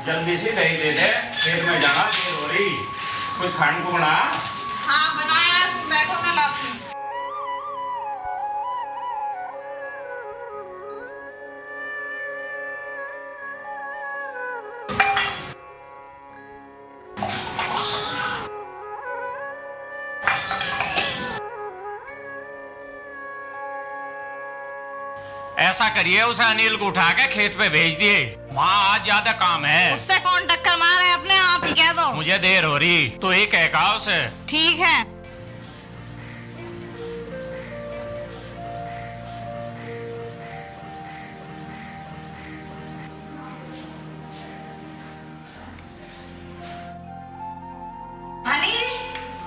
जल्दी से दही दे दे, खेत में जाना देर हो रही। कुछ खाने को बना। हाँ बनाया, तुम बैठो मैं लाती हूँ। ऐसा करिए, उसे अनिल को उठा के खेत पे भेज दिए, वहाँ आज ज्यादा काम है। उससे कौन टक्कर मारे, अपने आप ही कह दो। मुझे देर हो रही तो एक कहा उसे। ठीक है। अनिल,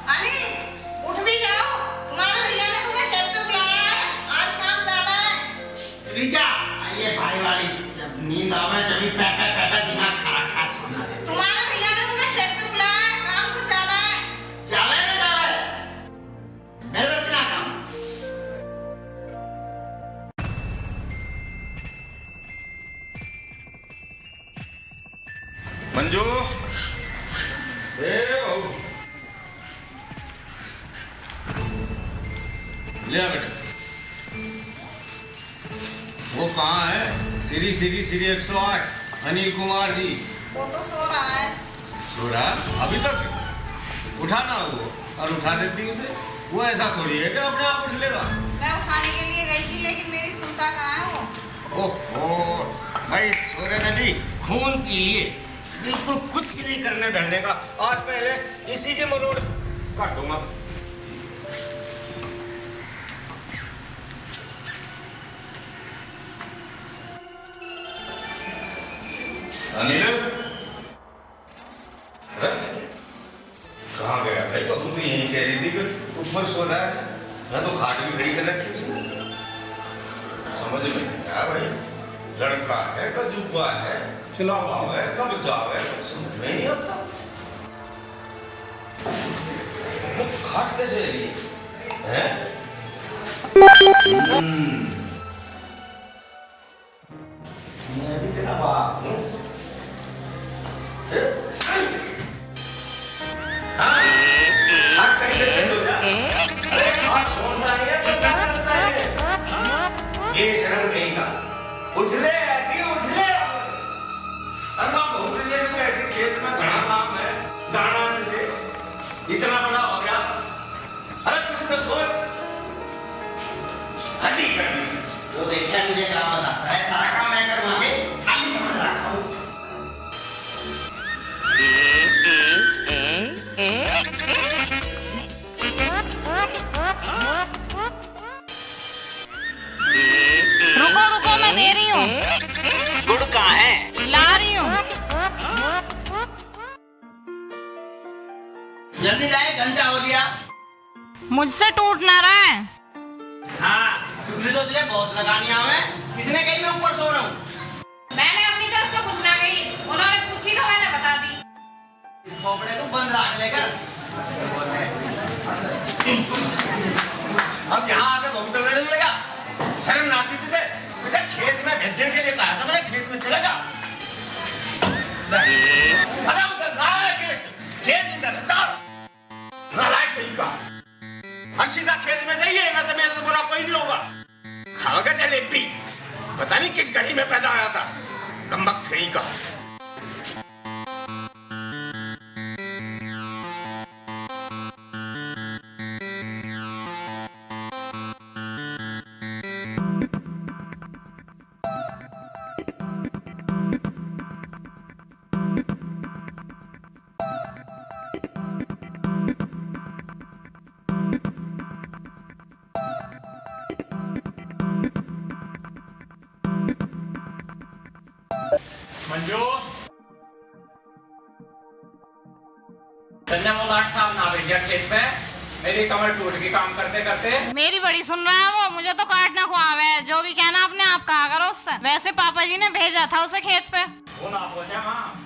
अनिल, उठ भी जाओ, तुम्हारे भैया ने तुम्हें खेत पे बुलाया है, आज काम ज्यादा है। रिजा, ये भाई वाली जब नींद आवे जब पे दिमाग खा रखा सोना दे। तुम्हारे भैया ने तुम्हें खेत पे बुलाया है, काम कुछ ज्यादा है। जावे ना जावे, मेरे बस ना काम। मंजू, ले बेटा। वो कहाँ है? श्री श्री श्री 108 अनिल कुमार जी। वो तो सो रहा है। सो रहा अभी तक? उठाना वो और उठा देती उसे। वो ऐसा थोड़ी है कि अपने आप उठ लेगा। मैं उठाने के लिए गई थी, लेकिन मेरी सुनता कहाँ है वो। ओहो, भाई इस छोरे ने भी खून पी लिए, बिल्कुल कुछ नहीं करने धरने का। आज पहले इसी के मरोड़ काटूंगा। अनिल, कहाँ गया भाई? बहू तो यहीं कह रही थी कि ऊपर सो रहा है। मैं तो खाट भी खड़ी कर रखी उसने। समझ में नहीं आया भाई। लड़का है, कजुब्बा है, चलावा है, कब जावे, कुछ समझ में नहीं आता। वो खाट कैसे रही है? मैं भी तेरा बाप हूँ। ये शर्म कहीं का। उठ ले आती, उठ ले। अम्मा बहुत देर से कहती खेत में घना काम है, जाना है तुझे। इतना बड़ा हो गया, अरे कुछ तो सोच। हदी कर दी। वो देखिए मुझे काम बताता है, सारा काम मैं करवाऊंगी, खाली समझ रखा हूँ। रुको रुको, मैं दे रही हूँ। गुड़ कहाँ है? ला रही हूँ। जल्दी जाए, घंटा हो गया। मुझसे टूट ना रहा है। हाँ, चुगली तो तुझे बहुत लगानी आवे। किसने कही मैं ऊपर सो रहा हूँ? मैंने अपनी तरफ से कुछ ना कही, उन्होंने पूछी तो मैंने बता दी। खोपड़े को बंद रख लेकर। अब यहाँ आके बहुत लड़ने लगा। शर्म ना आती तुझे? तुझे खेत में भेजने के लिए कहा था मैंने, खेत में चला जा। अरे उधर नालायक है, खेत इधर चल। नालायक कहीं का। और सीधा खेत में जाइए ना, तो मेरे तो बुरा कोई नहीं होगा। खाओगे जलेबी। पता नहीं किस घड़ी में पैदा आया था, कमबख्त कहीं का। मंजू, तन्ने वो 8 साल ना भेजा खेत पे। मेरी कमर टूट गई काम करते करते। मेरी बड़ी सुन रहा है वो, मुझे तो काटना ख्वाब है। जो भी कहना अपने आप कहा करो उससे। वैसे पापा जी ने भेजा था उसे खेत पे। वो ना पहुंचा माँ।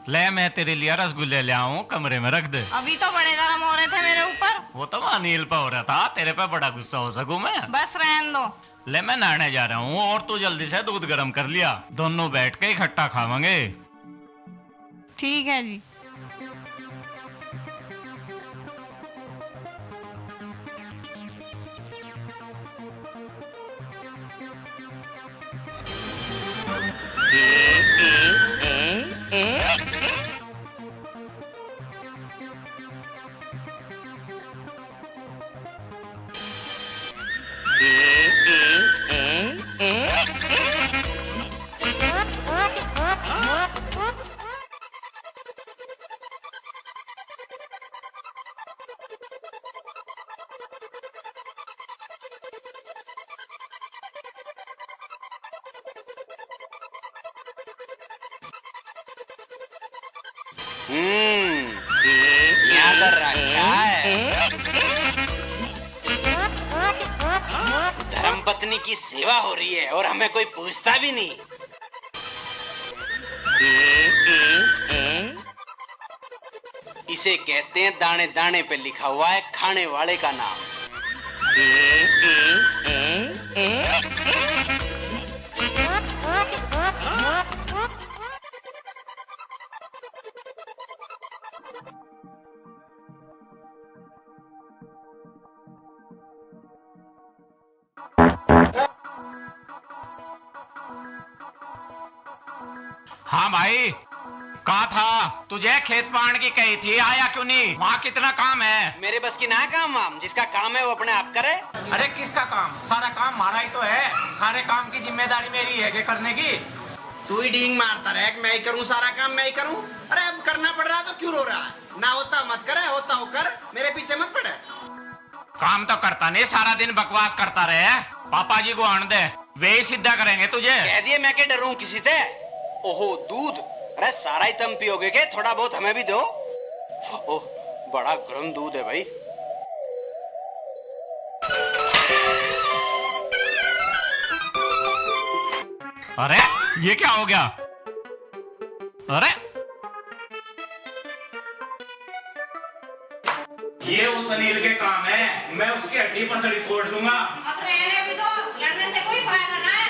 ले मैं तेरे लिए रसगुल्ले ले आऊं, कमरे में रख दे। अभी तो बड़े गर्म हो रहे थे मेरे ऊपर। वो तो अनिल पे हो रहा था, तेरे पे बड़ा गुस्सा हो सकूं मैं? बस रहन दो। ले मैं नहाने जा रहा हूँ और तू जल्दी से दूध गर्म कर लिया, दोनों बैठ के इकट्ठा खावांगे। ठीक है जी। यहाँ कर रखा है। धर्मपत्नी की सेवा हो रही है और हमें कोई पूछता भी नहीं। इसे कहते हैं दाने दाने पे लिखा हुआ है खाने वाले का नाम। हाँ भाई, कहाँ था? तुझे खेत पाण की कही थी, आया क्यों नहीं? वहाँ कितना काम है। मेरे बस की ना काम वाम, जिसका काम है वो अपने आप करे। अरे किसका काम? सारा काम हमारा ही तो है। सारे काम की जिम्मेदारी मेरी है कि करने की। तू ही डींग मारता रहे कि मैं ही करूँ सारा काम, मैं ही करूँ। अरे अब करना पड़ रहा तो क्यों रो रहा है? ना होता मत करे, होता हो कर, मेरे पीछे मत पड़े। काम तो करता नहीं, सारा दिन बकवास करता रहे। पापा जी को आन दे, वे ही सीधा करेंगे तुझे। कह दिए मैं के डरूं किसी से। ओहो दूध, अरे सारा ही तुम पियोगे के? थोड़ा बहुत हमें भी दो। ओह बड़ा गर्म दूध है भाई। अरे ये क्या हो गया? अरे ये उस अनिल के काम है, मैं उसकी हड्डी पसली तोड़ दूंगा। अब रहने भी दो, लड़ने से कोई फायदा ना है।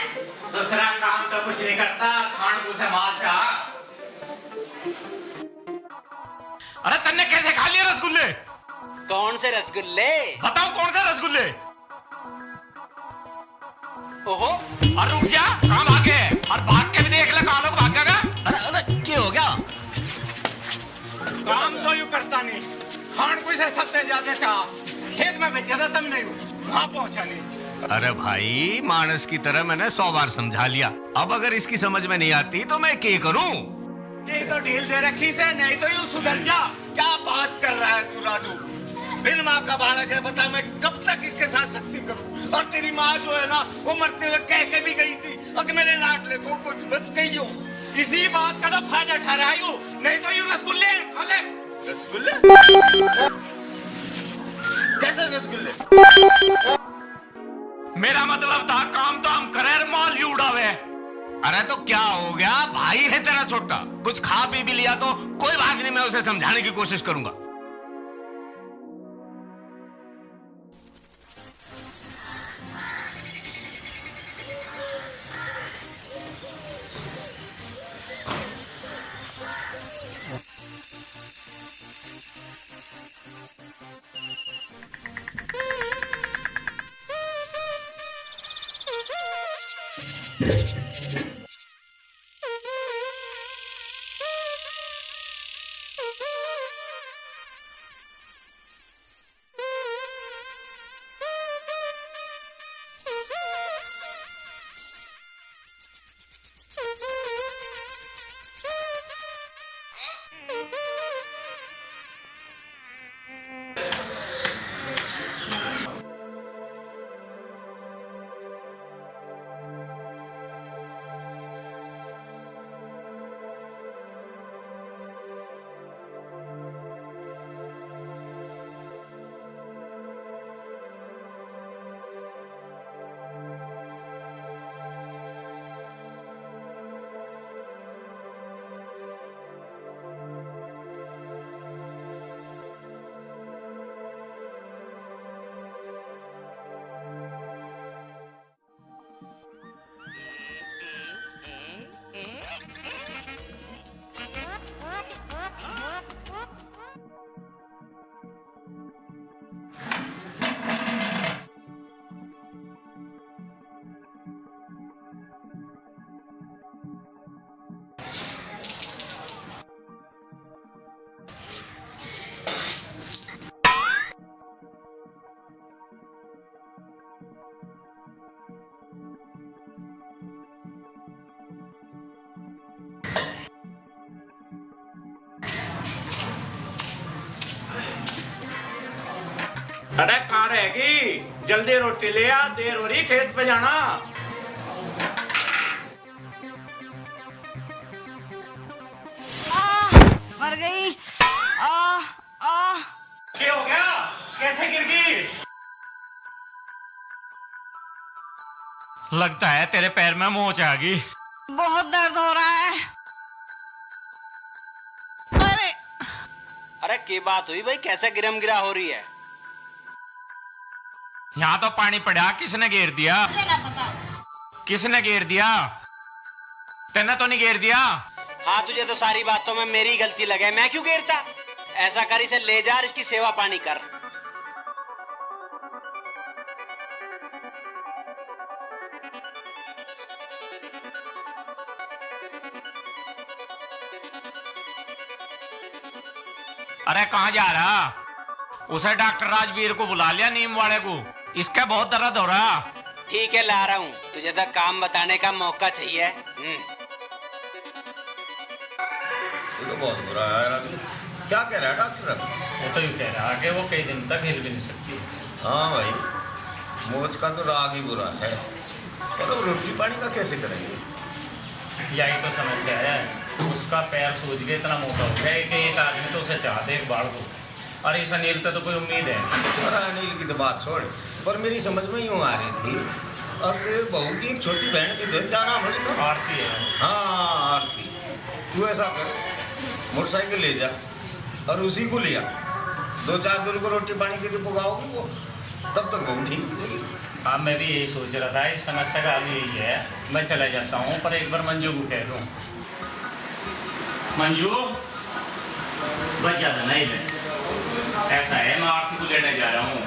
दूसरा काम तो कुछ नहीं करता, खान को से माल चाह। अरे तन्ने कैसे खा लिए रसगुल्ले? कौन से रसगुल्ले? बताओ कौन से रसगुल्ले? ओहो और रुक जा, कहाँ भागे? और भाग के भी देख ले कहाँ लोग भागेगा। अरे अरे क्या हो गया? काम तो यूं करता नहीं, खान को से सबसे ज्यादा चाह। खेत में भेजा था तब नहीं, वहां पहुंचा नहीं। अरे भाई, मानस की तरह मैंने 100 बार समझा लिया। अब अगर इसकी समझ में नहीं आती तो मैं क्या करूं? नहीं तो ढील दे रखी से, नहीं तो यूं सुधर जा। क्या बात कर रहा है तू राजू? बिन माँ का बालक है, बता मैं कब तक इसके साथ सख्ती करूं? और तेरी माँ जो है ना, वो मरते हुए कह के भी गई थी अगर मेरे लाडले को कुछ मत कहियो। इसी बात का तो फायदा ठहरा यूं, नहीं तो यूं रसगुल्ले खा ले। रसगुल्ले? कैसे रसगुल्ले? मेरा मतलब था काम तो हम करे, माल ही उड़ावे। अरे तो क्या हो गया? भाई है तेरा छोटा, कुछ खा पी भी लिया तो कोई बात नहीं, मैं उसे समझाने की कोशिश करूंगा। अरे कहाँ रहेगी, जल्दी रोटी ले आ, देर हो रही खेत पे जाना। मर गई। क्या हो गया, कैसे गिर गई? लगता है तेरे पैर में मोच आ गई। बहुत दर्द हो रहा है। अरे अरे क्या बात हुई भाई, कैसे गिरम गिरा हो रही है? यहाँ तो पानी पड़ा, किसने घेर दिया? मुझे ना पता। किसने घेर दिया? तेने तो नहीं घेर दिया। हाँ, तुझे तो सारी बातों में मेरी गलती लगे, मैं क्यों गिरता? ऐसा कर, इसे ले जा, इसकी सेवा पानी कर। अरे कहाँ जा रहा? उसे डॉक्टर राजवीर को बुला लिया, नीम वाले को। इसका बहुत दर्द हो रहा। ठीक है, ला रहा हूँ। तुझे तो काम बताने का मौका चाहिए। ये तो बहुत बुरा है राजू। क्या कह रहा है डॉक्टर? वो तो यूँ कह रहा कि वो कई दिन तक हिल भी नहीं सकती। हाँ भाई, मोच का तो राग ही बुरा है, पर अब रोटी पानी का कैसे करेंगे? यही तो समस्या है। उसका पैर सूज गया, इतना मोटा हो गया कि एक आदमी तो उसे चाहते एक बाढ़ को। और इस अनिल तो कोई उम्मीद है। अरे अनिल की तो बात छोड़, पर मेरी समझ में यूँ आ रही थी, अब बहू की एक छोटी बहन की देख, क्या नाम है उसका? आरती है। हाँ आरती। तू ऐसा कर, मोटरसाइकिल ले जा और उसी को ले आ। 2-4 दिन को रोटी पानी के लिए पुगाओगी वो, तब तक बहू ठीक हो जाएगी। हाँ, मैं भी यही सोच रहा था। इस समस्या का हल यही है, मैं चला जाता हूँ, पर एक बार मंजू को कह दूँ। मंजू, बच जाता नहीं है। ऐसा है, मैं आरती को लेने जा रहा हूँ।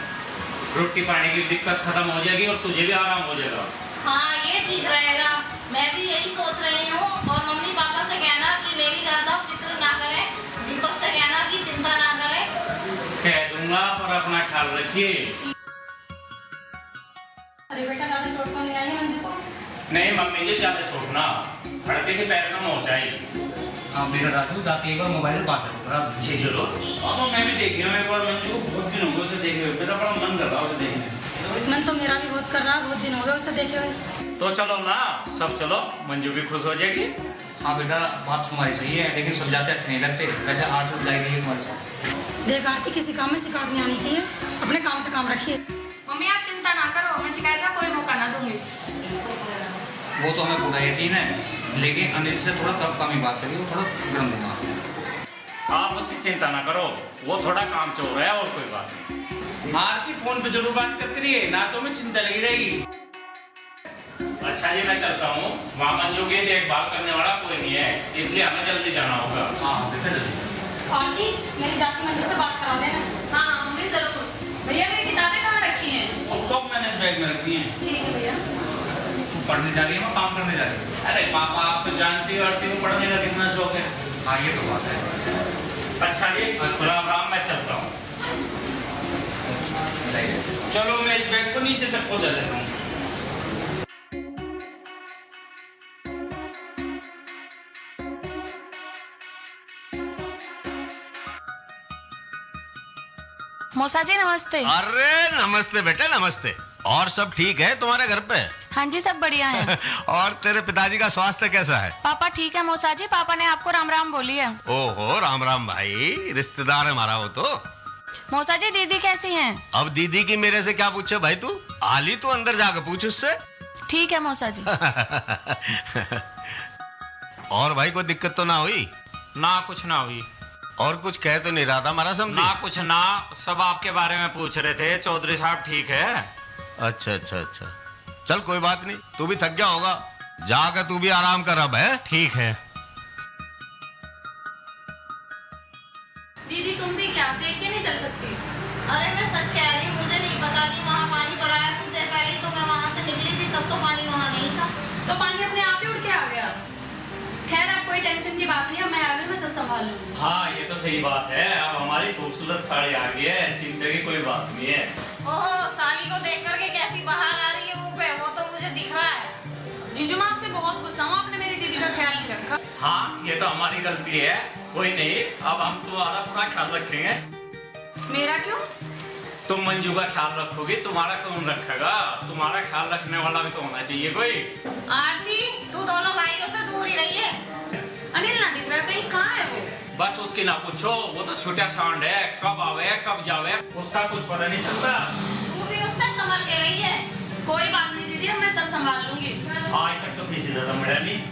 रोटी पानी की दिक्कत खत्म हो जाएगी और तुझे भी आराम हो जाएगा। हाँ, ये ठीक रहेगा। मैं भी यही सोच रही हूँ। और मम्मी पापा से कहना कि मेरी ज्यादा फिक्र ना करें। दीपक से कहना कि चिंता ना करें। कह दूंगा, पर अपना ख्याल रखिए। अरे बेटा, ज्यादा चोट तो नहीं आई है मंजू को? नहीं मम्मी जी, ज्यादा चोट ना, हड़के से पैर में मोच आई। हाँ बेटा राजू, जाके एक बार मोबाइल पर बात करो। जी चलो। अब मैं भी देख गया, मैं मंजू को बहुत दिन हो गए उसे देखे हुए। मेरा बड़ा मन कर रहा उसे देखने। मन तो मेरा भी बहुत कर रहा, बहुत दिन हो गए उसे देखे हुए। तो चलो ना, सब चलो, मंजू भी खुश हो जाएगी। हाँ बेटा, बात तुम्हारी सही है, लेकिन सब जाते अच्छे नहीं लगते। वैसे आरती जाएगी तुम्हारे साथ। देख आरती, किसी काम में शिकायत नहीं आनी चाहिए। अपने काम से काम रखिए। मम्मी आप चिंता ना करो, मैं शिकायत का कोई मौका ना दूंगी। वो तो हमें पूरा यकीन है, लेकिन अनिल से थोड़ा कम ही बात करिए, वो थोड़ा गर्म दिमाग। आप उसकी चिंता ना करो, वो थोड़ा काम चोर है और कोई बात नहीं। आरती फोन पे जरूर बात करती रहिए, ना तो मैं चिंता लगी रहेगी। अच्छा जी, मैं चलता हूँ। वहाँ मंजू की देखभाल करने वाला कोई नहीं है, इसलिए हमें जल्दी जाना होगा। हाँ बेटा जल्दी। आरती, मेरी जाती मंजू से बात करा देना। हाँ मम्मी जरूर। भैया मेरी किताबें कहाँ रखी हैं? वो सब मैंने इस बैग में रख दी हैं। ठीक है भैया। पढ़ने जा रही है, मैं काम करने जा रही हूँ। अरे पापा, आप तो जानती हो आरती को पढ़ने का कितना शौक है। हाँ ये तो बात है। अच्छा जी, राम राम, मैं चलता हूँ। चलो मैं इस बैग को नीचे तक पहुँचा देता हूँ। मौसा जी नमस्ते। अरे नमस्ते बेटा, नमस्ते। और सब ठीक है तुम्हारे घर पे? हाँ जी, सब बढ़िया है। और तेरे पिताजी का स्वास्थ्य कैसा है? पापा ठीक है मौसा जी, पापा ने आपको राम राम बोली है। ओहो, राम राम भाई, रिश्तेदार है हमारा वो तो। मौसा जी दीदी कैसी हैं? अब दीदी की मेरे से क्या पूछे भाई तू? आली तू अंदर जाकर पूछ उससे। ठीक है मौसा जी। और भाई कोई दिक्कत तो ना हुई? ना कुछ ना हुई। और कुछ कह तो नहीं रहा था हमारा समझी? ना कुछ ना, सब आपके बारे में पूछ रहे थे। चौधरी साहब ठीक है? अच्छा अच्छा अच्छा, चल कोई बात नहीं, तू भी थक गया होगा, जाकर तू भी आराम कर अब। है ठीक है। दीदी तुम भी क्या देख के नहीं चल सकती? अरे मैं सच कह रही हूँ, मुझे नहीं पता कि वहाँ पानी पड़ा है। कुछ देर पहले तो मैं वहाँ से निकली थी, तब तो पानी वहाँ नहीं था। तो पानी अपने आप ही उड़ के आ गया। खैर अब कोई टेंशन की बात नहीं है, मैं आ गई, मैं सब संभाल लूंगी। हाँ ये तो सही बात है, अब हमारी खूबसूरत साड़ी आ गई है, चिंता की कोई बात नहीं है। ओहो, साली को देख करके कैसी बाहर आ रही है मुंह पे, वो तो मुझे दिख रहा है। जीजू मैं आपसे बहुत गुस्सा हूँ, आपने मेरी दीदी का ख्याल नहीं रखा। हाँ ये तो हमारी गलती है, कोई नहीं, अब हम तुम्हारा पूरा ख्याल रखेंगे। मेरा क्यों? तुम मंजू का ख्याल रखोगे, तुम्हारा कौन रखेगा? तुम्हारा ख्याल रखने वाला भी तो होना चाहिए कोई। आरती, तू दोनों भाइयों से दूर ही रही है। अनिल ना दिख रहा, कहीं कहाँ है वो? बस उसकी ना पूछो, वो तो छोटा सांड है, कब आवे कब जावे उसका कुछ पता नहीं चलता। तू भी उससे संभल के रही है। कोई बात नहीं दीदी, अब मैं सब संभाल लूंगी। आज तक तो किसी ज्यादा मिला नहीं।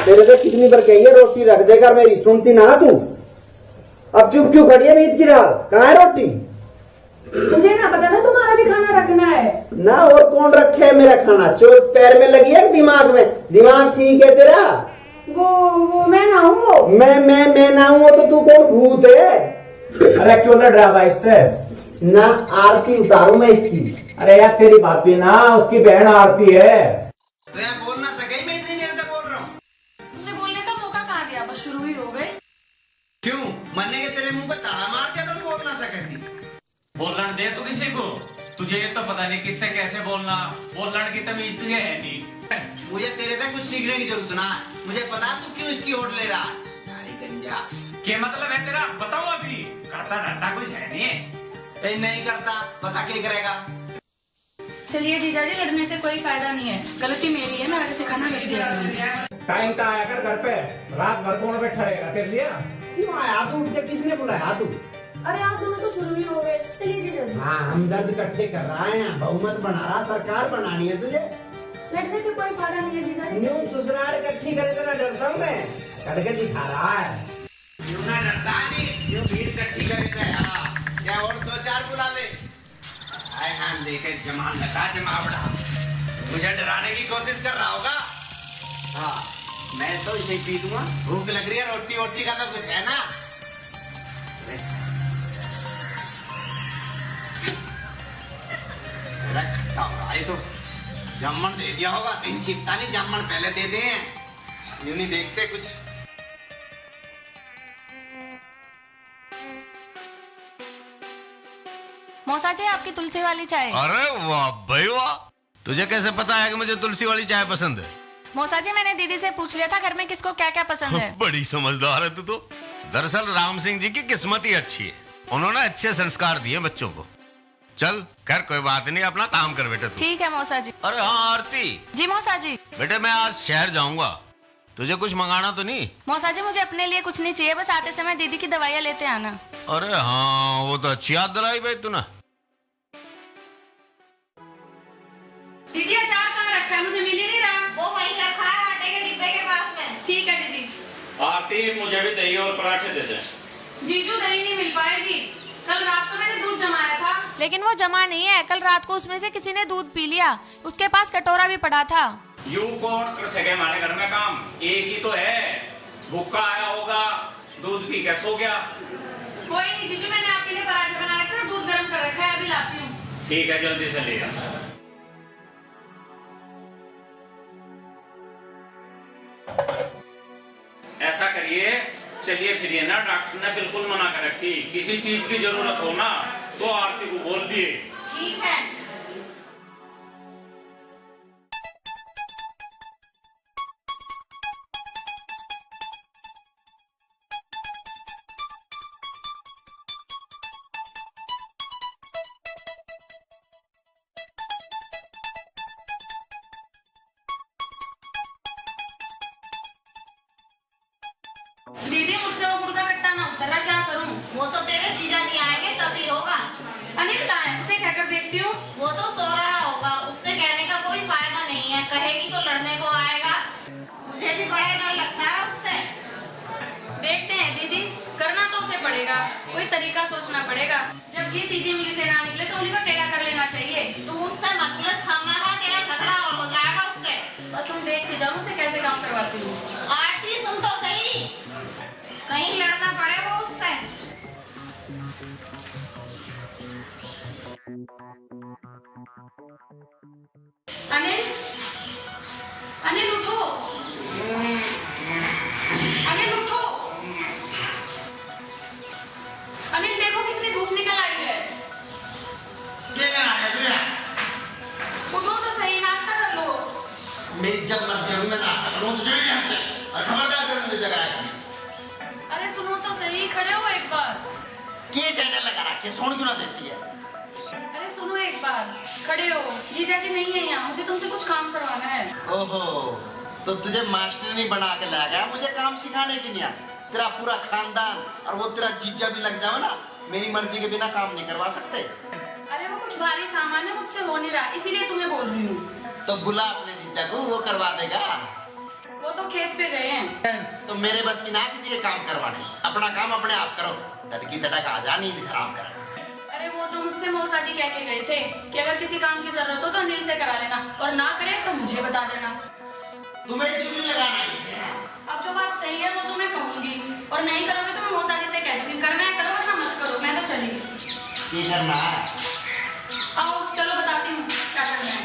तेरे से कितनी बार कही है रोटी रख देगा मेरी, सुनती ना तू? अब चुप क्यों खड़ी है मीत की दाल? कहाँ है रोटी? मुझे ना पता था तुम्हारा भी खाना रखना है ना। और कौन रखे है मेरा खाना? चोट पैर में लगी है दिमाग में? दिमाग ठीक है तेरा? वो मैं ना हूँ। मैं ना हूँ तो तू कौन भूत है? अरे क्यों लड़ रहा है इससे? ना आरती उतारू मैं इसकी। अरे यार तेरी भाभी ना, उसकी बहन आरती है। तो यार बोल ना सके, मैं इतनी देर तक बोल रहा हूँ। तुमने बोलने का मौका कहाँ दिया? बस शुरू ही हो गए। क्यों? मरने के तेरे मुंह पे ताला मार दिया तो बोल ना सकती। बोलने दे तो किसी को, तुझे ये तो पता नहीं किससे कैसे बोलना, बोलने की तमीज तुझे है नहीं। मुझे तेरे से कुछ सीखने की जरूरत ना, मुझे पता तू क्यों इसकी होड़ ले रहा। गंजा क्या मतलब है तेरा? बताओ अभी। करता धरता कुछ है नहीं है। नहीं करता, पता क्या करेगा? चलिए जीजाजी, लड़ने से कोई फायदा नहीं है, गलती मेरी है, मैं आगे से खाना रख दिया करूंगी। टाइम का आया कर घर पे, रात भर कौन बैठा रहेगा? कर लिया? क्यों आया तू? उठ के किसने बुलाया तू? अरे आप दोनों तो शुरू ही हो गए। चलिए जीजाजी। हाँ, हमदर्द इकट्ठे कर रहा है, बहुमत बना रहा, सरकार बनानी है तुझे। लड़ने से कोई फायदा नहीं है जीजाजी। न्यू ससुराल इकट्ठी करे तो ना डरता हूँ मैं, करके दिखा रहा है। यूं ना डरता नहीं, यूं भीड़ इकट्ठी करे थे। क्या और दो चार बुला ले। आए हाँ लेके जमान लगा जमावड़ा, मुझे डराने की कोशिश कर रहा होगा। हाँ, मैं तो इसे ही पी दूंगा। भूख लग रही है, रोटी वोटी का तो कुछ है ना? खट्टा हो रहा है तो जामन दे दिया होगा। तीन छिपता नहीं, जामन पहले दे दे। यूं नहीं देखते कुछ। मौसा जी, आपकी तुलसी वाली चाय। अरे वाह भाई वाह, तुझे कैसे पता है कि मुझे तुलसी वाली चाय पसंद है? मौसा जी, मैंने दीदी से पूछ लिया था घर में किसको क्या क्या पसंद है। बड़ी समझदार है तू तो। दरअसल राम सिंह जी की किस्मत ही अच्छी है, उन्होंने अच्छे संस्कार दिए बच्चों को। चल खैर कोई बात नहीं, अपना काम कर बेटे तू। ठीक है मौसा जी। अरे हाँ आरती। जी मौसा जी। बेटे मैं आज शहर जाऊंगा, तुझे कुछ मंगाना तो नहीं? मौसा जी, मुझे अपने लिए कुछ नहीं चाहिए, बस आते समय दीदी की दवाइयाँ लेते आना। अरे हाँ, वो तो अच्छी याद दिलाई भाई तूने। दीदी अचार कहाँ रखा है? मुझे मिल ही नहीं रहा। वो वहीं रखा है आटे के डिब्बे के पास में। ठीक है दीदी। आरती, मुझे भी दही और पराठे दे दे। जीजू, दही नहीं मिल पाएगी। कल रात को मैंने दूध जमाया था। लेकिन वो जमा नहीं है, कल रात को उसमें से किसी ने दूध पी लिया, उसके पास कटोरा भी पड़ा था। यू कौन कर सके हमारे घर में काम? एक ही तो है, भूखा आया होगा, दूध पी के सो गया। कोई नहीं जीजू, मैंने आपके लिए पराठे बना रखे और दूध गर्म कर रखा है, अभी लाती हूँ। ठीक है, जल्दी से ले आ। ऐसा करिए, चलिए फिर। ना डॉक्टर ने बिल्कुल मना कर रखी, किसी चीज की जरूरत हो ना तो आरती को बोल दिए। ठीक है। दीदी, मुझसे वो गुड़ का कट्टा ना उतर रहा, क्या करूं? वो तो तेरे जीजा जी आएंगे तभी होगा। अनिल कहाँ है? उसे कहकर देखती हूँ। वो तो सो रहा होगा, उससे कहने का कोई फायदा नहीं है, कहेगी तो लड़ने को आएगा। मुझे भी बड़ा डर लगता है उससे। देखते हैं दीदी, करना तो उसे पड़ेगा, कोई तरीका सोचना पड़ेगा। जब ये सीधी उंगली से ना निकले तो उंगली को टेढ़ा कर लेना चाहिए। तू उससे मत उलझ, खामखा तेरा झगड़ा और हो जाएगा उससे। बस तुम देखते जाओ मुझसे कैसे काम करवाती हूँ। आरती सुन तो सही, कहीं लड़ना पड़े वो उससे। अनिल, जब मर्जी हो मैं नाश्ता करूँ तो चली यहाँ से और खबरदार फिर मुझे जगाया कभी। अरे सुनो तो सही, खड़े हो एक बार। क्या टेंडर लगा रखी है, सुन क्यों ना देती है? अरे सुनो एक बार, खड़े हो। जीजा जी नहीं है यहाँ, मुझे तुमसे कुछ काम करवाना है। ओहो, तो तुझे मास्टर नहीं बना के ला गया मुझे काम सिखाने के लिए? तेरा पूरा खानदान और वो तेरा जीजा भी लग जाओ ना, मेरी मर्जी के बिना काम नहीं करवा सकते। अरे वो कुछ भारी सामान है, मुझसे हो नहीं रहा, इसीलिए तुम्हें बोल रही हूँ। तो बुला अपने जीजा को, वो करवा देगा। वो तो खेत पे गए हैं। तो मेरे बस की ना किसी के काम करवाने, अपना काम अपने आप करो। तड़की तड़क आ जा, नींद खराब कर। अरे वो तो मुझसे मौसा जी कह के गए थे कि अगर किसी काम की जरूरत हो तो अनिल से करा लेना, और ना करे तो मुझे बता देना। तुम्हें चुगली लगाना है। अब जो बात सही है वो तो मैं कहूंगी, और नहीं करोगे तो मैं मौसा जी से कह दूंगी। करना है करो, वरना मत करो, मैं तो चली। ये करना है? आओ चलो बताती हूँ क्या करना है।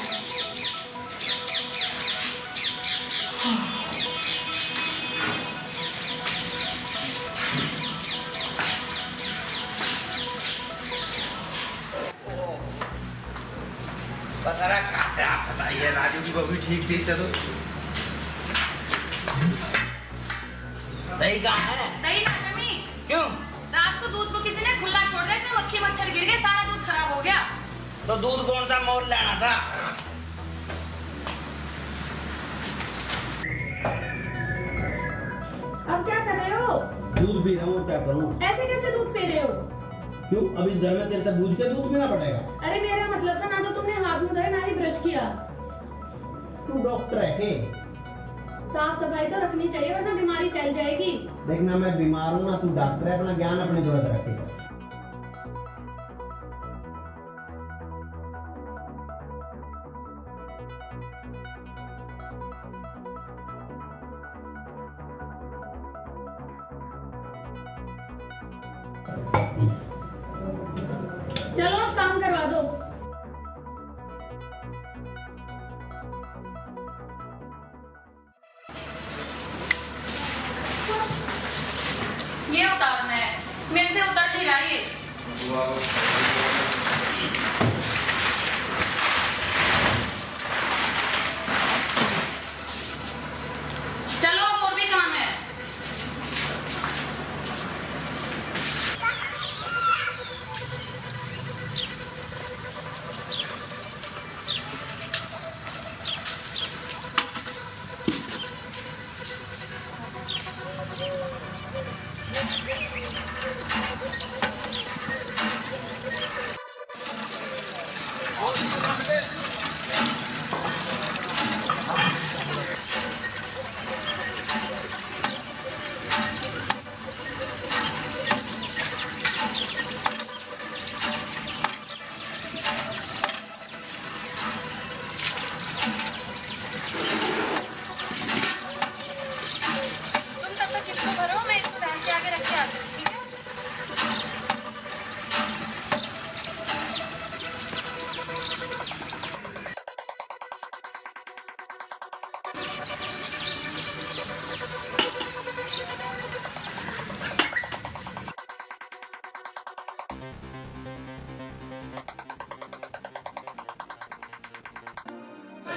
पता कहते आप बताइए, राजू की बहू ठीक थी तो दही कहाँ है? दही ना जमी। क्यों? रात को दूध को किसी ने खुला छोड़ दिया, इसमें मक्खी मच्छर गिर गए, सारा दूध खराब हो गया। तो दूध कौन सा मोल लेना था? अब क्या कर रहे हो? दूध पी रहा हूँ, क्या करूँ? ऐसे कैसे दूध पी रहे हो? क्यों, अब इस घर में तेरे तक बूझ के दूध पीना पड़ेगा? अरे मेरा मतलब था, ना तो तुमने हाथ मुंह धोए ना ही ब्रश किया। तू डॉक्टर है के? साफ सफाई तो रखनी चाहिए, वरना बीमारी फैल जाएगी। देखना मैं बीमार हूँ ना, तू डॉक्टर है, अपना ज्ञान अपनी जरूरत रखेगा। चलो अब काम करवा दो। ये उतारना है, मेरे से उतर नहीं रहा ये। चलो अब और भी काम है।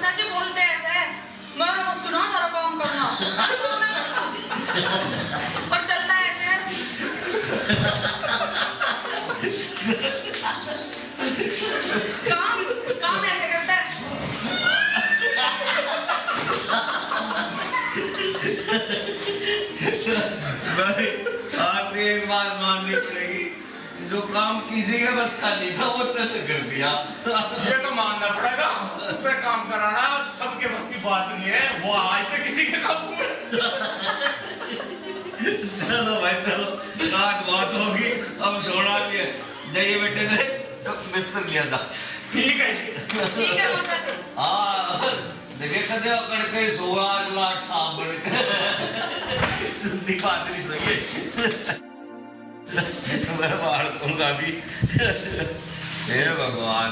सच बोलते ऐसे है, मेरे को सुना सारा काम करना और चलता ऐसे है। काम काम ऐसे करता है। भाई आपको एक बात माननी पड़ेगी, जो काम किसी का बस का नहीं था वो तय कर दिया। ये तो मानना पड़ेगा, उससे काम कराना सबके बस की बात नहीं है, वो आज तक किसी के काबू में। चलो भाई चलो, रात बहुत होगी, अब सोना भी है। जाइए बेटे मेरे, बिस्तर लिया था। ठीक है जी, ठीक है मौसा जी। हाँ देखिए कदे करके सोआ लाट सांप बन सुनती बात नहीं सुनिए। मैं बाहर दूंगा भी। हे भगवान।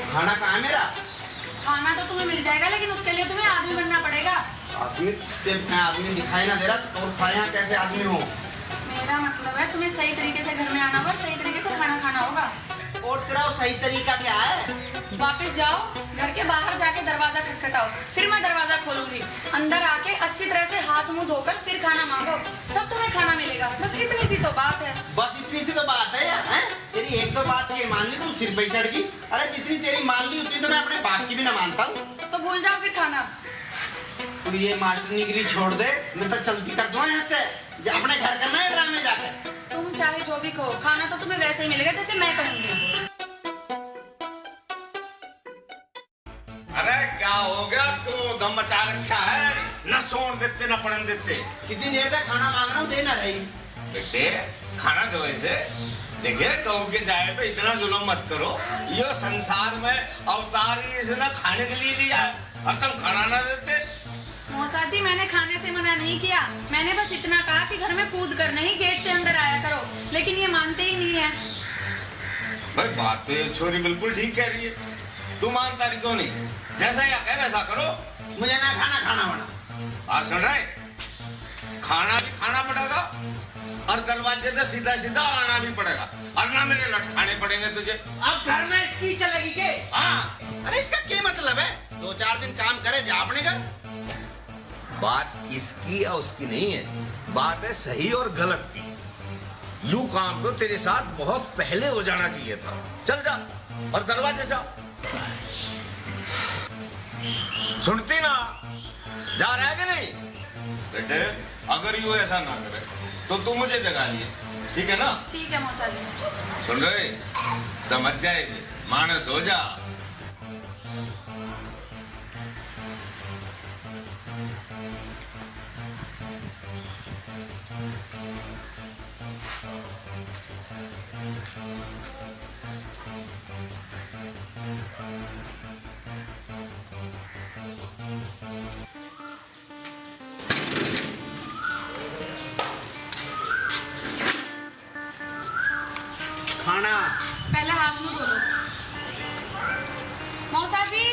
खाना कहाँ है मेरा? खाना तो तुम्हें मिल जाएगा, लेकिन उसके लिए तुम्हें आदमी बनना पड़ेगा। आदमी? मैं आदमी दिखाई ना दे रहा और तुम्हारे यहाँ कैसे आदमी हो? मेरा मतलब है तुम्हें सही तरीके से घर में आना होगा और सही तरीके से खाना खाना होगा। और तेरा वो सही तरीका क्या है? वापस जाओ, घर के बाहर जाके दरवाजा खटखटाओ, फिर मैं दरवाजा खोलूंगी। अंदर आके अच्छी तरह से हाथ मुंह धोकर फिर खाना मांगो, तब तुम्हें खाना मिलेगा। बस इतनी सी तो बात है। बस इतनी सी तो बात है यार? हैं? तेरी एक दो बात के मान ली तू सिर पे चढ़ गई। अरे जितनी तेरी मान ली उतनी तो मैं अपने बाप की भी ना मानता हूँ। तो भूल जाओ फिर खाना। तू ये मास्टरनीगिरी छोड़ दे, मैं तो चलती कर दूँ यहाँ से। अपने घर करना है ड्रामे जाकर। तुम चाहे जो भी कहो, खाना तो तुम्हें वैसे ही मिलेगा जैसे मैं कहूँगी। अरे क्या हो गया? तू दम मचा रखा है, न सोन देते न पड़न देते। कितनी देर तक खाना मांग रहा हूँ, दे ना रही। बेटे खाना दो ऐसे। देखिए गऊ के जाए पे इतना जुल्म मत करो। ये संसार में अवतार ही इसने खाने के लिए लिया है और तुम खाना ना देते। मौसा जी, मैंने खाने से मना नहीं किया, मैंने बस इतना कहा कि घर में कूद कर नहीं गेट से अंदर आया करो, लेकिन ये मानते ही नहीं है। भाई बात तो ये छोरी बिल्कुल ठीक कह रही है, तू मानता नहीं क्यों नहीं? जैसा या कहे वैसा करो। मुझे ना खाना बना। आज सुन रहे, खाना भी खाना पड़ेगा और दरवाजे से सीधा सीधा आना भी पड़ेगा, और ना मेरे लट खाने पड़ेंगे तुझे। अब घर में इसकी चलेगी के? हाँ। अरे इसका क्या मतलब है? 2-4 दिन काम करे जा अपने घर। बात इसकी या उसकी नहीं है, बात है सही और गलत की। यूं काम तो तेरे साथ बहुत पहले हो जाना चाहिए था। चल जा और दरवाजे से सुनती ना, जा रहा है कि नहीं? बेटे अगर यूं ऐसा ना करे तो तू मुझे जगा लिए, ठीक है ना? ठीक है मौसा जी। सुन रहे, समझ जाएगी, मानस हो जा। खाना पहले हाथ मुंह धो लो। मौसा जी,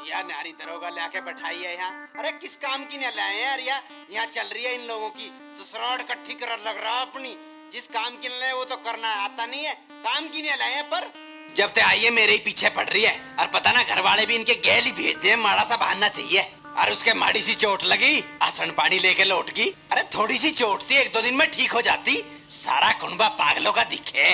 यार नारी दरोगा लाके बैठाई है यहाँ। अरे किस काम की नहीं लाए हैं यार? यहाँ चल रही है इन लोगों की ससुराल इकट्ठी कर लग रहा अपनी। जिस काम की लाए वो तो करना आता नहीं है, काम की नहीं लाए हैं। पर जब ते आई है मेरे ही पीछे पड़ रही है, और पता ना घर वाले भी इनके गैल ही भेजते हैं, माड़ा सा बहाना चाहिए। और उसके माड़ी सी चोट लगी, आसन पानी लेके लौट गई। अरे थोड़ी सी चोट थी, 1-2 दिन में ठीक हो जाती। सारा कुंबा पागलों का दिखे।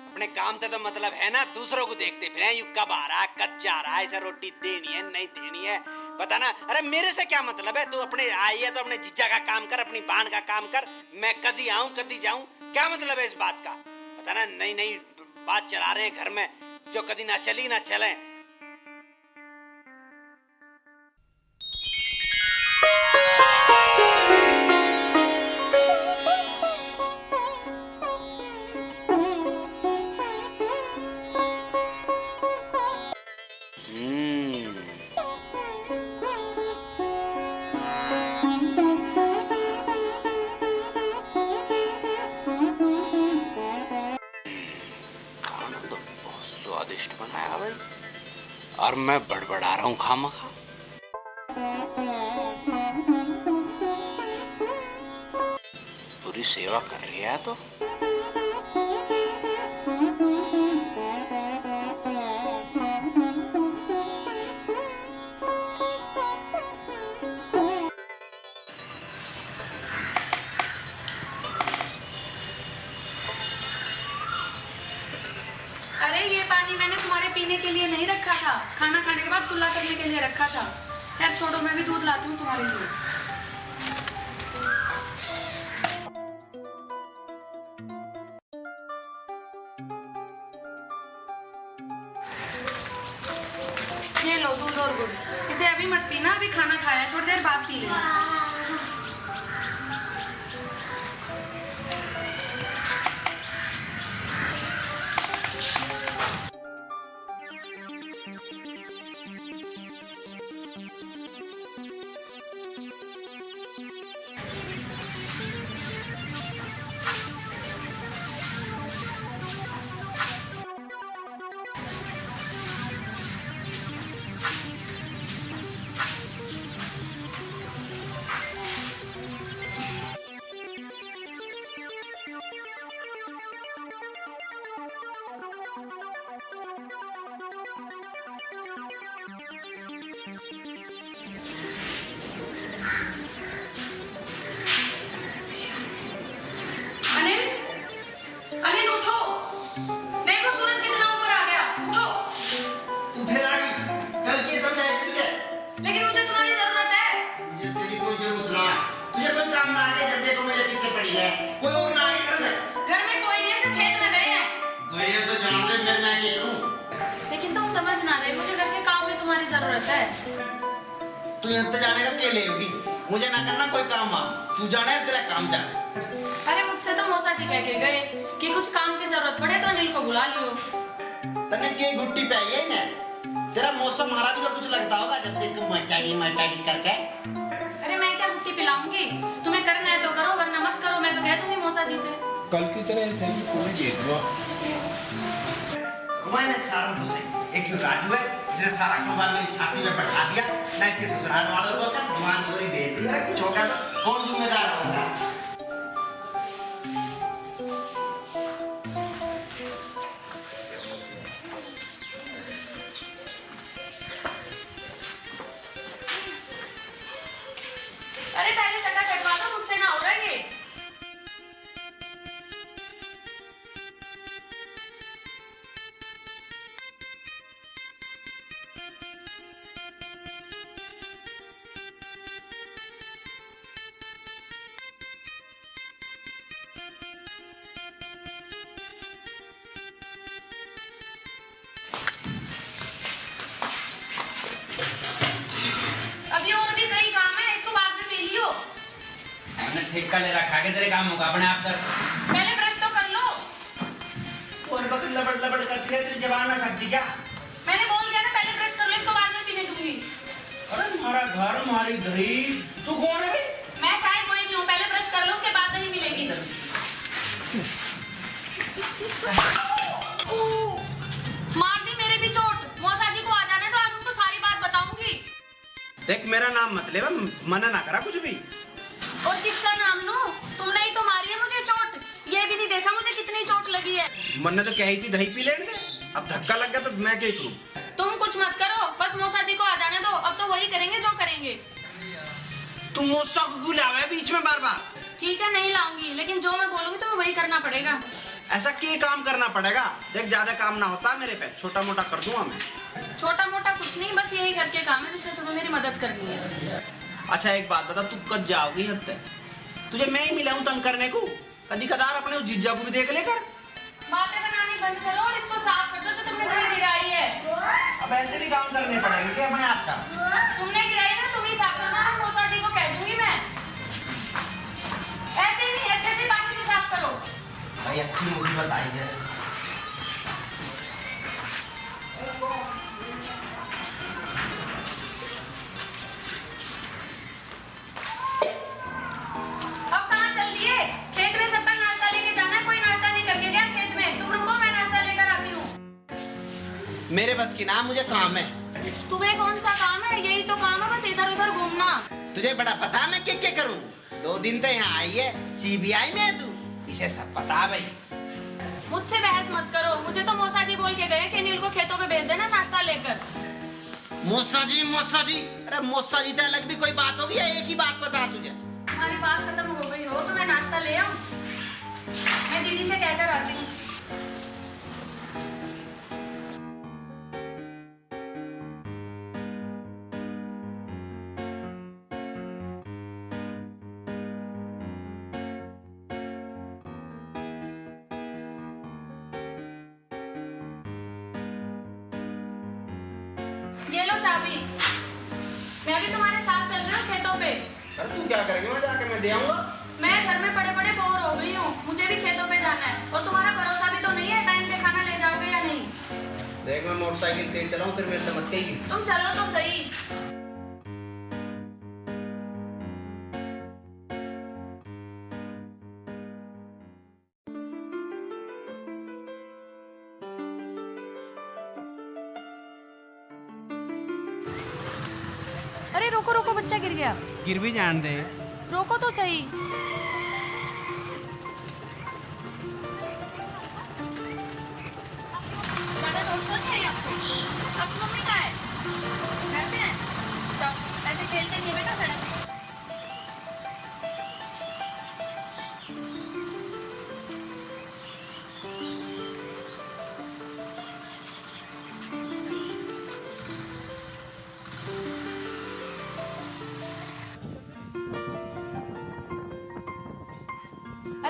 अपने काम से तो मतलब है ना, दूसरों को देखते फिर यू कब आ रहा है, कब जा रहा है, इसे रोटी देनी है नहीं देनी है, पता ना। अरे मेरे से क्या मतलब है? तू अपने आई है तो अपने जीजा का काम कर, अपनी बहन का काम कर। मैं कदी आऊं कदी जाऊं, क्या मतलब है इस बात का? पता ना नई नई बात चला रहे हैं घर में, जो कदी ना चली ना चले। स्वादिष्ट बनाया भाई, और मैं बड़बड़ा रहा हूँ खामखा। पूरी सेवा कर रही है तो। अरे ये पानी मैंने तुम्हारे पीने के लिए नहीं रखा था, खाना खाने के बाद कुल्ला करने के लिए रखा था। यार छोड़ो, मैं भी दूध लाती हूँ तुम्हारे लिए। ये लो दूध और गुड़, इसे अभी मत पीना, अभी खाना खाया है, थोड़ी देर बाद पी लेना। काम ना आगे, जब देखो मेरे पीछे पड़ी है। कोई और ना आए घर में। घर में कोई नहीं, सिर्फ खेत में गए हैं। तो ये तो जान दे मैं क्या करूं? लेकिन तुम समझ ना रहे, मुझे घर के काम में तुम्हारी जरूरत है। तू यहाँ तो जाने का क्या ले होगी? मुझे ना करना कोई काम आ, तू जाने तेरा काम जाने। अरे मुझसे तो मौसा जी कह के गए कि कुछ काम की जरूरत पड़े तो अनिल को बुला लियो। तने के गुट्टी पे आई है ना? तेरा मौसम हमारा भी तो कुछ लगता होगा जब देखो मचाई करके। अरे मैं क्या गुट्टी पिलाऊंगी? तुम्हें करना है तो करो, वरना मत करो। मैं तो कह दूंगी मौसा जी से। कल की तरह ऐसे ही कोई जीत हुआ। मैंने सारों को सही एक क्यों राजू है, इसने सारा कुर्बान मेरी छाती में बैठा दिया ना। इसके ससुराल वालों को क्या दुआन छोरी भेज दी। अरे कुछ हो गया तो कौन जिम्मेदार होगा? अरे पहले टका कटवा दो, मुझसे ना हो रहा ये। अभी और भी कई काम है, इसको बाद में पी लियो। मैंने ठेका ले रखा है तेरे काम होगा अपने आप कर। पहले ब्रश तो कर लो। और बकरी लबड़ लबड़ करती है, तेरी जबान में थकती क्या? मैंने बोल दिया ना, पहले ब्रश कर लो, इसको बाद में पीने दूंगी। अरे हमारा घर हमारी दही, तू कौन है भाई? मैं चाय कोई भी हूँ, पहले ब्रश कर लो, उसके बाद नहीं मिलेगी। मार दी मेरे भी चोट। मौसा जी को आ जाने तो आज उनको सारी बात बताऊंगी। देख मेरा नाम मत ले, मना ना करा कुछ भी। और किसका नाम लूं? तुमने ही तो मारी है मुझे चोट। ये भी नहीं देखा मुझे कितनी चोट लगी है। मन्ने तो कही थी दही पी लेने दे, अब धक्का लग गया तो मैं क्या करूं? तुम कुछ मत करो, बस मौसा जी को आ जाने दो। अब तो वही करेंगे जो करेंगे। तुम मौसा को क्यों लावे बीच में बार बार? ठीक है, नहीं लाऊंगी, लेकिन जो मैं बोलूंगी तुम्हें वही करना पड़ेगा। ऐसा क्या काम करना पड़ेगा? देख ज्यादा काम ना होता मेरे पे, छोटा मोटा कर दूंगा मैं। छोटा मोटा कुछ नहीं, बस यही घर के काम है जिसमें तुम्हें मेरी मदद करनी है। अच्छा एक बात बता, तू कब जाओगी हद तक? तुझे मैं ही मिला हूँ तंग करने को। कभी कदार अपने उस जीजा को भी देख लेकर। बातें बनानी बंद करो और इसको साफ कर दो जो तुमने दही गिराई है। अब ऐसे भी काम करने पड़ेंगे क्या अपने आप का? तुमने गिराई ना, तुम ही साफ करना। मौसा जी को कह दूंगी मैं। ऐसे ही नहीं, अच्छे से पानी से साफ करो। भाई अच्छी मुसीबत आई है। अब कहाँ चल दिए? खेत में सबका नाश्ता लेके जाना है। कोई नाश्ता नहीं करके गया खेत में। तुम रुको, मैं नाश्ता लेकर आती हूँ। मेरे बस की ना, मुझे काम है। तुम्हें कौन सा काम है? यही तो काम है, बस इधर उधर घूमना। तुझे बड़ा पता है मैं क्या करूँ? 2 दिन तो यहाँ आई है, CBI में है तू, इसे सब पता है भाई। मुझसे बहस मत करो। मुझे तो मौसा जी बोल के गए कि नील को खेतों पे भेज देना नाश्ता लेकर। मौसा जी, अरे मौसा जी तो अलग भी कोई बात होगी या एक ही बात पता तुझे? हमारी बात खत्म हो गई हो तो मैं नाश्ता ले आऊं? मैं दीदी से कहकर आती हूँ। ये लो चाबी। मैं भी तुम्हारे साथ चल रही हूँ खेतों पे। अरे तू क्या करेगी? मैं जाके मैं दे आऊंगा। मैं घर में पड़े पड़े बोर हो गई हूँ, मुझे भी खेतों पे जाना है। और तुम्हारा भरोसा भी तो नहीं है टाइम पे खाना ले जाओगे या नहीं। देख मैं मोटरसाइकिल तेज चलाऊं, फिर मेरे से मत कहिए। तुम चलो तो सही। अरे रोको रोको, बच्चा गिर गया। गिर भी जान दे। रोको तो सही। ज़्यादा दोस्त नहीं है आपको? आपकी मम्मी कहाँ है? घर पे है? जाओ, ऐसे खेलते नहीं है बेटा सड़क पे।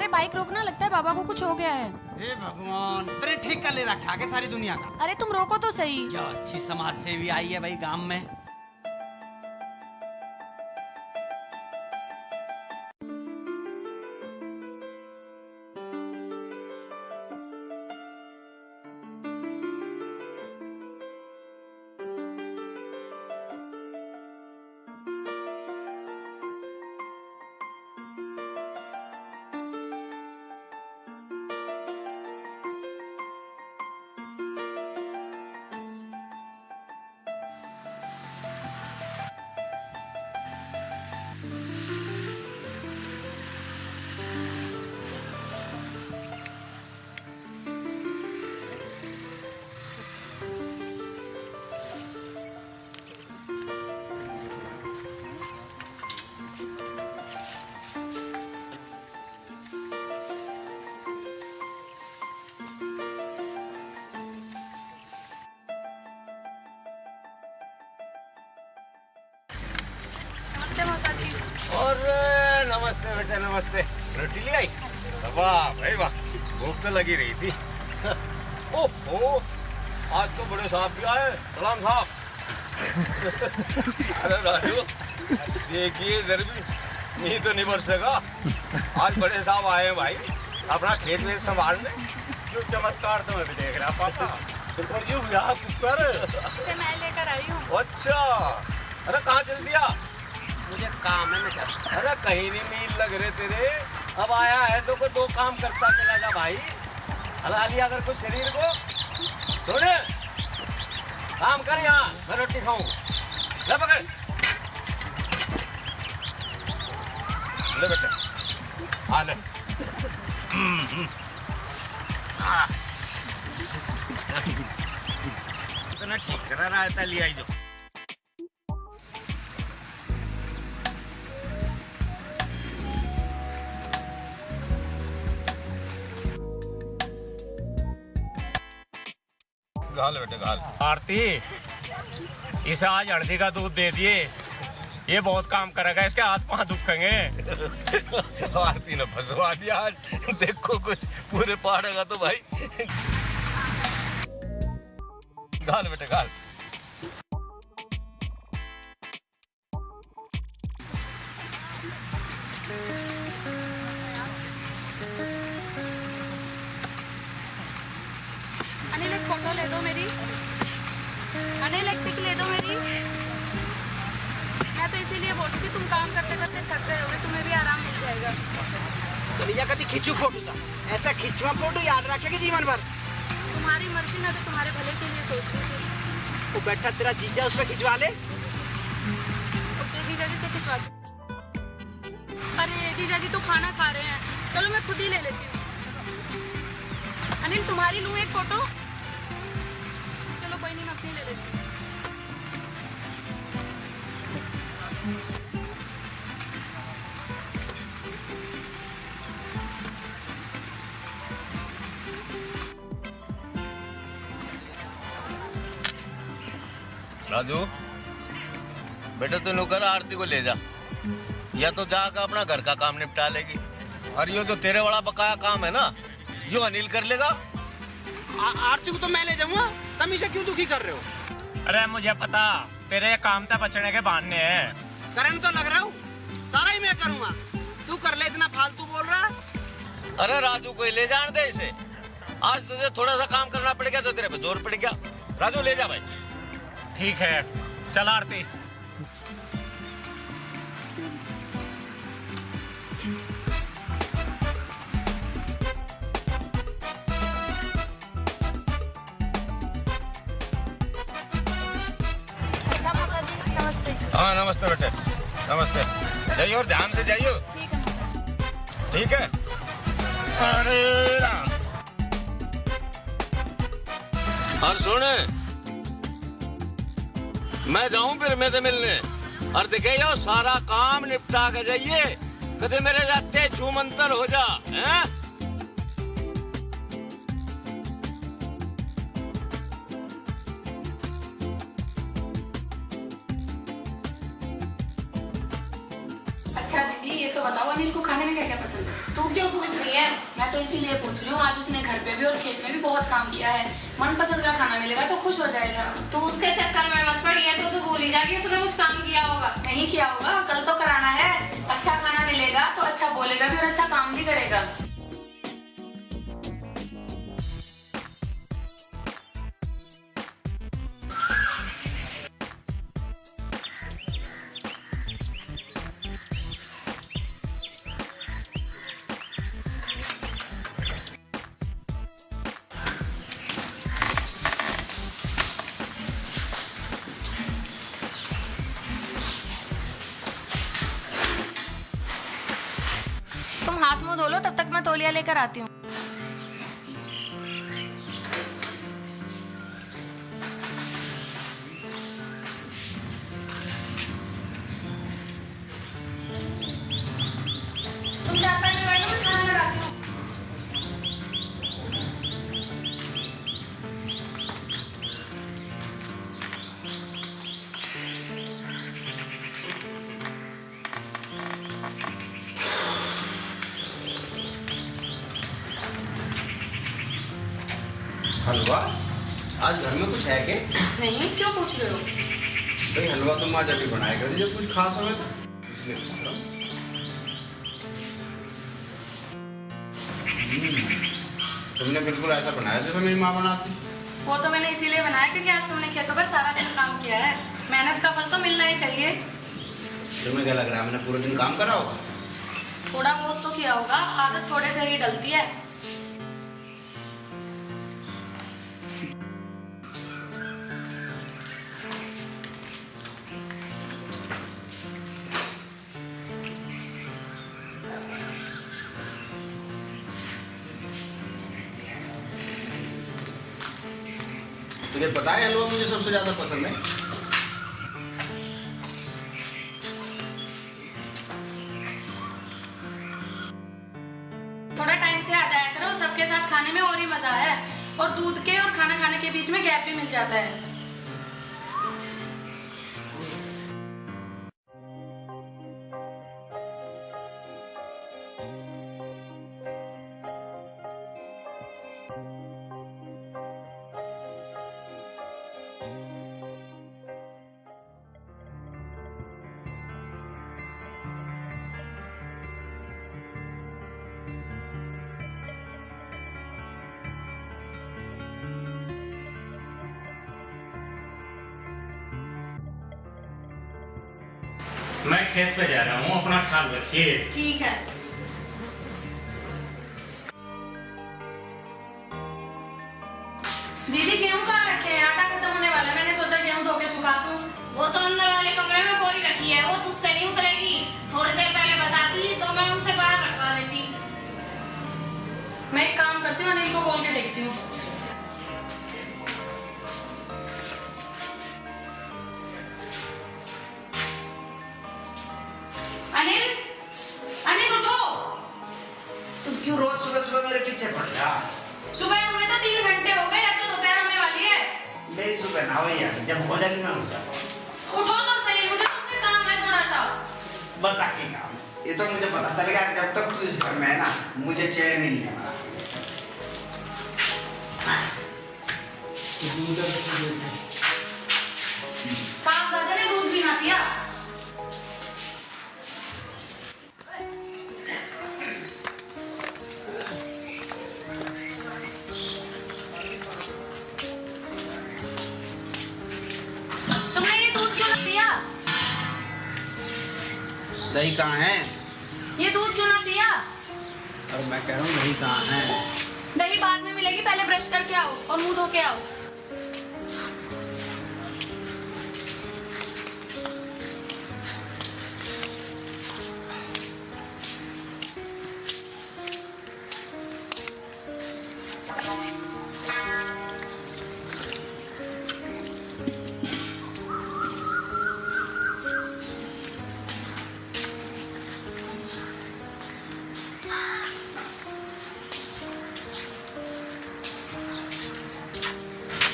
अरे बाइक रोकना, लगता है बाबा को कुछ हो गया है। हे भगवान, तेरे ठीक कर ले रखा के सारी दुनिया का। अरे तुम रोको तो सही। क्या अच्छी समाज सेवी आई है भाई गांव में। और नमस्ते बेटा, नमस्ते। रोटी ले आई? वाह भाई वाह, भूख तो लगी रही थी। ओहो, आज तो बड़े साहब भी आए। सलाम साहब। अरे राजू, देखिए इधर भी नहीं तो नहीं बरसेगा। आज बड़े साहब आए हैं भाई, अपना खेत में संभालने। जो चमत्कार तो मैं भी देख रहा पापा। कुकर से मैं लेकर आई हूँ। अच्छा, अरे कहाँ चल दिया? मुझे काम है, मैं क्या। अरे कहीं नहीं मील लग रहे तेरे। अब आया है तो कोई दो काम करता चला जा भाई। हला लिया अगर कुछ शरीर को। सुन, काम कर यहाँ, मैं रोटी खाऊं। ले पकड़, ले बेटा, आ ले। इतना ठीक करा रहा है, ले आई जो। घाल बेटे घाल। आरती, इसे आज हल्दी का दूध दे दिए, ये बहुत काम करेगा, इसके हाथ पांव दुखेंगे। आरती ने फंसवा दिया आज। देखो कुछ पूरे पहाड़ेगा तो भाई। घाल बेटे घाल। अनिल एक फोटो ले दो मेरी। अनिल एक पिक ले दो मेरी। मैं तो इसीलिए बोल रही थी, तुम काम करते करते थक गए होगे, तुम्हें भी आराम मिल जाएगा। चलिए कभी खींचू फोटो सा, ऐसा खींचवा फोटो याद रखेगी जीवन भर। तुम्हारी मर्जी, ना तो तुम्हारे भले के लिए सोच रही थी। वो बैठा तेरा जीजा, उस पर खिंचवा ले। ओके जीजा जी से खिंचवा दो। अरे जीजा जी तो खाना खा रहे हैं, चलो मैं खुद ही ले लेती हूँ। अनिल तुम्हारी लूँ एक फोटो? चलो कोई नहीं, मैं अपनी ले लेती हूँ। राजू बेटा, तू नौकर आरती को ले जा, या तो जाकर अपना घर का काम निपटा लेगी। और ये जो तेरे वाला बकाया काम है ना, यो अनिल कर लेगा। आरती को तो मैं ले जाऊंगा, तुम इसे क्यों दुखी कर रहे हो? अरे मुझे पता, तेरे काम तक बचने के बहाने हैं। करंट तो लग रहा हूँ, सारा ही मैं करूँगा, तू कर ले, इतना फालतू बोल रहा। अरे राजू को ले जाने दे इसे। आज तुझे थोड़ा सा काम करना पड़ गया तो तेरे पे जोर पड़ गया। राजू ले जा भाई। ठीक है, चल आरती। अच्छा मौसा जी, नमस्ते। हाँ नमस्ते बेटे, नमस्ते। जाइए और ध्यान से जाइए। ठीक है मौसा जी। ठीक है। अरे राम। और सुन, मैं जाऊं फिर मेरे मिलने, और देखे यो सारा काम निपटा के जाइए, कदे मेरे जाते छूमंतर हो जा। हैं? अच्छा दीदी, ये तो बताओ अनिल को खाने में क्या क्या पसंद है? तू क्यों पूछ रही है? मैं तो इसीलिए पूछ रही हूँ, आज उसने घर पे भी और खेत में भी बहुत काम किया है, मनपसंद का खाना मिलेगा तो खुश हो जाएगा। तू उसके चक्कर में मत पड़ी है, तो तू भूल ही जा कि उसने कुछ काम किया होगा। नहीं किया होगा, कल तो कराना है। अच्छा खाना मिलेगा तो अच्छा बोलेगा भी और अच्छा काम भी करेगा। तुम हाथ मुंह धो लो, तब तक मैं तौलिया लेकर आती हूँ। तुम चारपाई में बैठो, मैं खाना लगाती हूँ। हलवा? आज घर में कुछ है क्या? नहीं, क्यों पूछ रहे हो? भाई हलवा तो माँ जब भी बनाया करती जब कुछ खास हो था, इसलिए पूछ रहा हूँ। तुमने बिल्कुल ऐसा बनाया जैसे मेरी माँ बनाती। वो तो मैंने इसीलिए बनाया क्योंकि आज तुमने खेतों पर सारा दिन काम किया है, मेहनत का फल तो मिलना ही चाहिए। तुम्हें क्या लग रहा है मैंने पूरे दिन काम करा होगा? थोड़ा बहुत तो किया होगा, आदत थोड़े से ही डलती है। तुझे पता है हलवा मुझे सबसे ज्यादा पसंद है? थोड़ा टाइम से आ जाया करो, सबके साथ खाने में और ही मजा है, और दूध के और खाना खाने के बीच में गैप भी मिल जाता है। मैं खेत पे जा रहा हूँ, अपना ख्याल रखिए। ठीक है। दीदी गेहूं कहाँ रखे हैं? आटा खत्म होने वाला है, मैंने सोचा गेहूं धो के सुखा दूं। वो तो अंदर वाले कमरे में बोरी रखी है, वो तुझसे नहीं उतरेगी। थोड़ी देर पहले बताती तो मैं उनसे बाहर रखवा देती। मैं एक काम करती हूँ, अनिल को बोल के देखती हूँ। अनिल, अनिल उठो। तुम क्यों रोज सुबह सुबह मेरे पीछे पड़ रहा? सुबह हुए तो 3 घंटे हो गए, अब तो दोपहर होने वाली है। मेरी सुबह ना हो यार, जब हो जाएगी मैं उठ जाऊंगा। उठो तो सही, मुझे तुमसे काम है थोड़ा सा। बता के काम? ये तो मुझे पता चल गया कि जब तक तू इस घर में है ना, मुझे चैन नहीं है। साहबजादे ने दूध भी ना पिया। तुमने ये दूध क्यों ना पिया? दही कहाँ है? ये दूध क्यों ना पिया? और मैं कह रहा हूँ दही कहाँ है? दही बाद में मिलेगी, पहले ब्रश करके आओ और मुंह धो के आओ।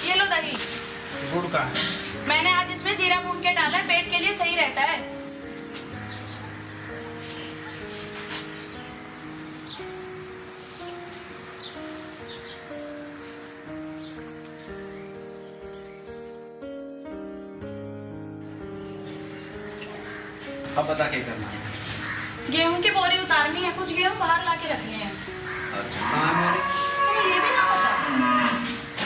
ये लो दही। गुड़ का है? मैंने आज इसमें जीरा भून के डाला है, पेट के लिए सही रहता है। अब बता क्या करना है? गेहूं की बोरी उतारनी है, कुछ गेहूं बाहर लाके रखने हैं। अच्छा कहाँ है बोरी? तुम्हें ये भी ना पता?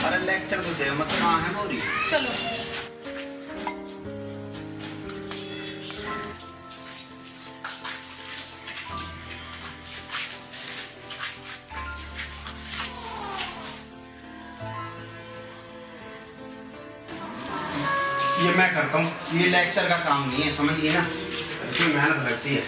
अरे लेक्चर तो दे मत, कहाँ है बोरी? चलो। ये मैं करता हूँ, ये लेक्चर का काम नहीं है, समझिए ना, इतनी मेहनत लगती है।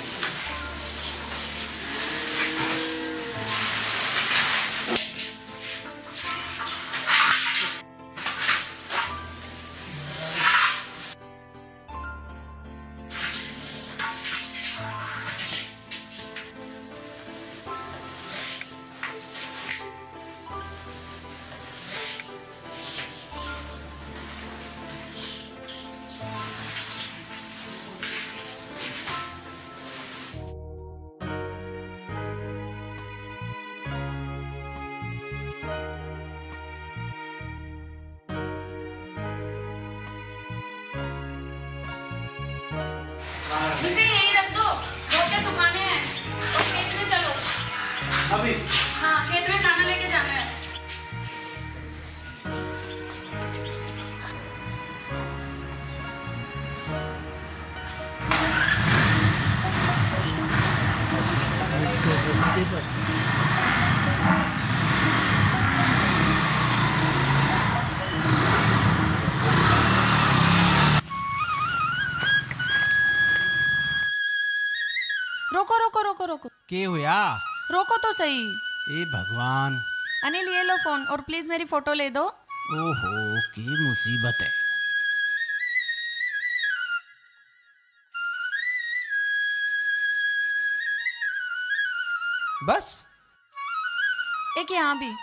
इसे यहीं रख दो, रोटे सुखाने हैं और खेत में चलो। अभी? हाँ, खेत में खाना लेके जाना है। रोको रोको रोको रोको। के हुआ? रोको तो सही। ए भगवान। अनिल ये लो फोन और प्लीज मेरी फोटो ले दो। ओहो की मुसीबत है। बस एक यहाँ भी।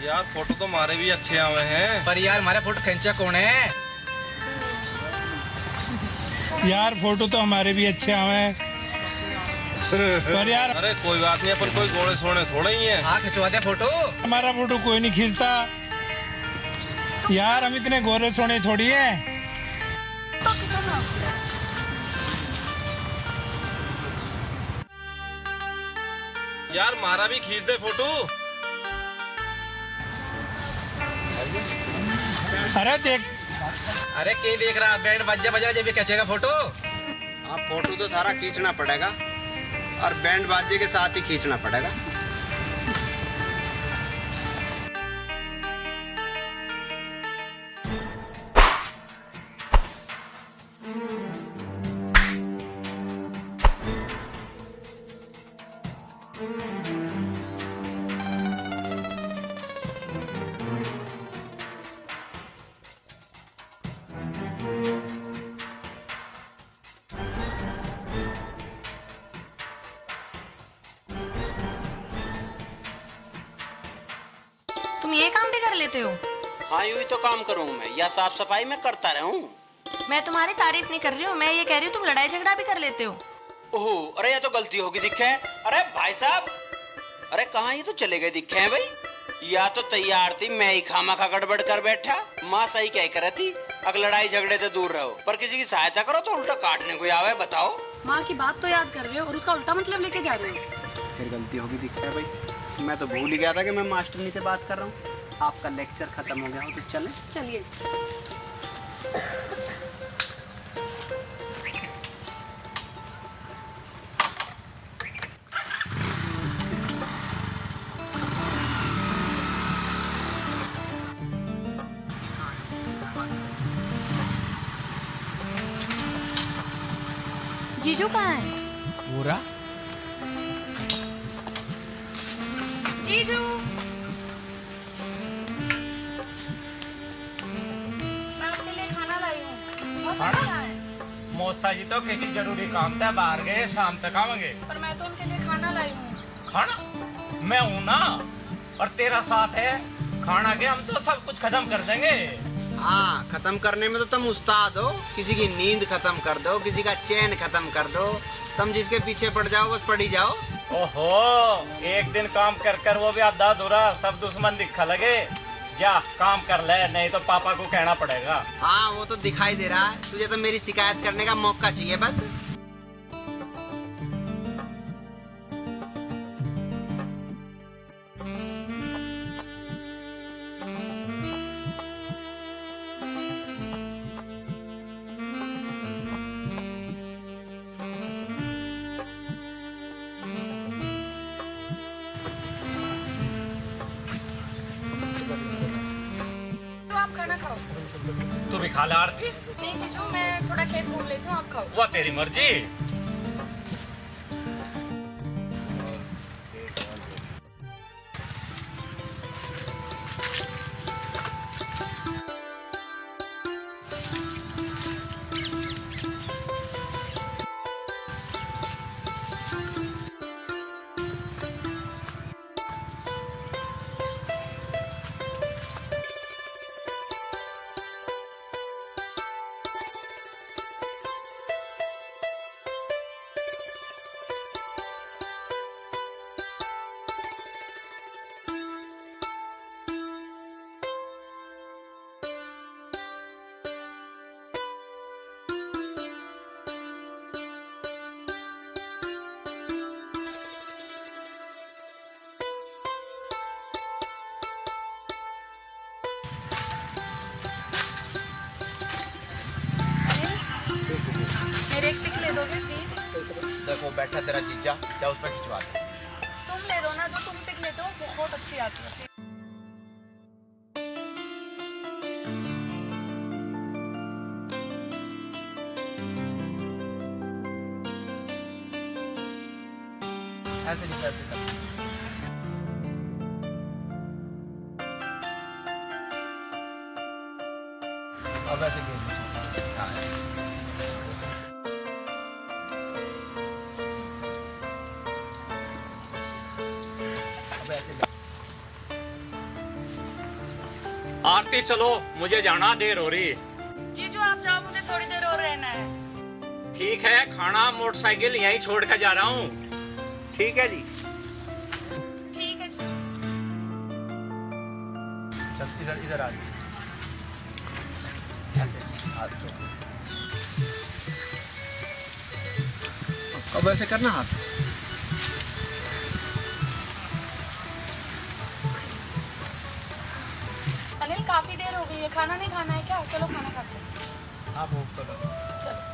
यार फोटो तो हमारे भी अच्छे आए हैं। पर यार हमारा फोटो खींचा कौन है? यार फोटो तो हमारे भी अच्छे आए हैं पर यार। अरे कोई बात नहीं, अपन कोई गोड़े सोने थोड़े ही हैं। हाँ खिंचवा दे फोटो। हमारा फोटो कोई नहीं खींचता यार, हम इतने गोरे सोने थोड़ी हैं। यार मारा भी खींच दे फोटो। अरे देख। अरे के देख रहा? बैंड बजा बजा जब खींचेगा फोटो। हाँ फोटो तो थारा खींचना पड़ेगा और बैंड बाजे के साथ ही खींचना पड़ेगा। तुम ये काम भी कर लेते हो? हाँ यूं ही तो काम करूँ मैं, या साफ सफाई में करता रहूं। मैं तुम्हारी तारीफ नहीं कर रही हूँ, मैं ये कह रही हूँ तुम लड़ाई झगड़ा भी कर लेते हो। ओहो अरे ये तो गलती होगी दिखे। अरे भाई साहब, अरे कहाँ ये तो चले गए दिखे हैं भाई। या तो तैयार थी, मैं ही खामा खा गड़बड़ कर बैठा। माँ सही कह कर थी, अगर लड़ाई झगड़े से दूर रहो, पर किसी की सहायता करो तो उल्टा काटने को आवे। बताओ माँ की बात तो याद कर रहे हो और उसका उल्टा मतलब लेके जा रहे हो। फिर गलती होगी दिखता है भाई। मैं तो भूल ही गया था कि मैं मास्टरनी से बात कर रहा हूँ। आपका लेक्चर खत्म हो गया हो तो चले। चलिए। जीजू कहाँ है? पूरा जीजू मैं आपके लिए खाना लाई हूँ। मौसा कहाँ है? मौसा जी तो किसी जरूरी काम था बाहर गए, शाम तक आवेंगे। पर मैं तो उनके लिए खाना लाई हूँ। खाना मैं हूँ ना, और तेरा साथ है खाना के, हम तो सब कुछ खत्म कर देंगे। हाँ, खत्म करने में तो तुम उस्ताद हो। किसी की नींद खत्म कर दो, किसी का चैन खत्म कर दो। तुम जिसके पीछे पड़ जाओ बस पड़ ही जाओ। ओहो, एक दिन काम कर कर वो भी आधा अधूरा, सब दुश्मन दिखा लगे। जा काम कर ले, नहीं तो पापा को कहना पड़ेगा। हाँ वो तो दिखाई दे रहा है, तुझे तो मेरी शिकायत करने का मौका चाहिए बस। तो आप खाना खाओ। तू भी खा ले आरती। नहीं जीजू, मैं थोड़ा खेत घूम लेती हूँ, आप खाओ। वो तेरी मर्जी। मेरे एक पिक ले दोगे प्लीज? देखो बैठा तेरा जीजा, क्या उस पर खिंचवा दे। तुम ले दो ना, जो तुम पिक लेते हो बहुत अच्छी आती है। ऐसे नहीं ऐसे कर। अब ऐसे गिर। हाँ आरती चलो, मुझे जाना, देर हो रही। जीजू आप जाओ, मुझे थोड़ी देर और रहना है। ठीक है, खाना मोटरसाइकिल यहीं छोड़ कर जा रहा हूँ। ठीक है जी। ठीक है जीजू। चल इधर इधर आ जा। अब ऐसे करना हाथ। अनिल काफी देर हो गई है, खाना नहीं खाना है क्या? चलो खाना खाते हैं। हाँ भूख तो लगी। चलो।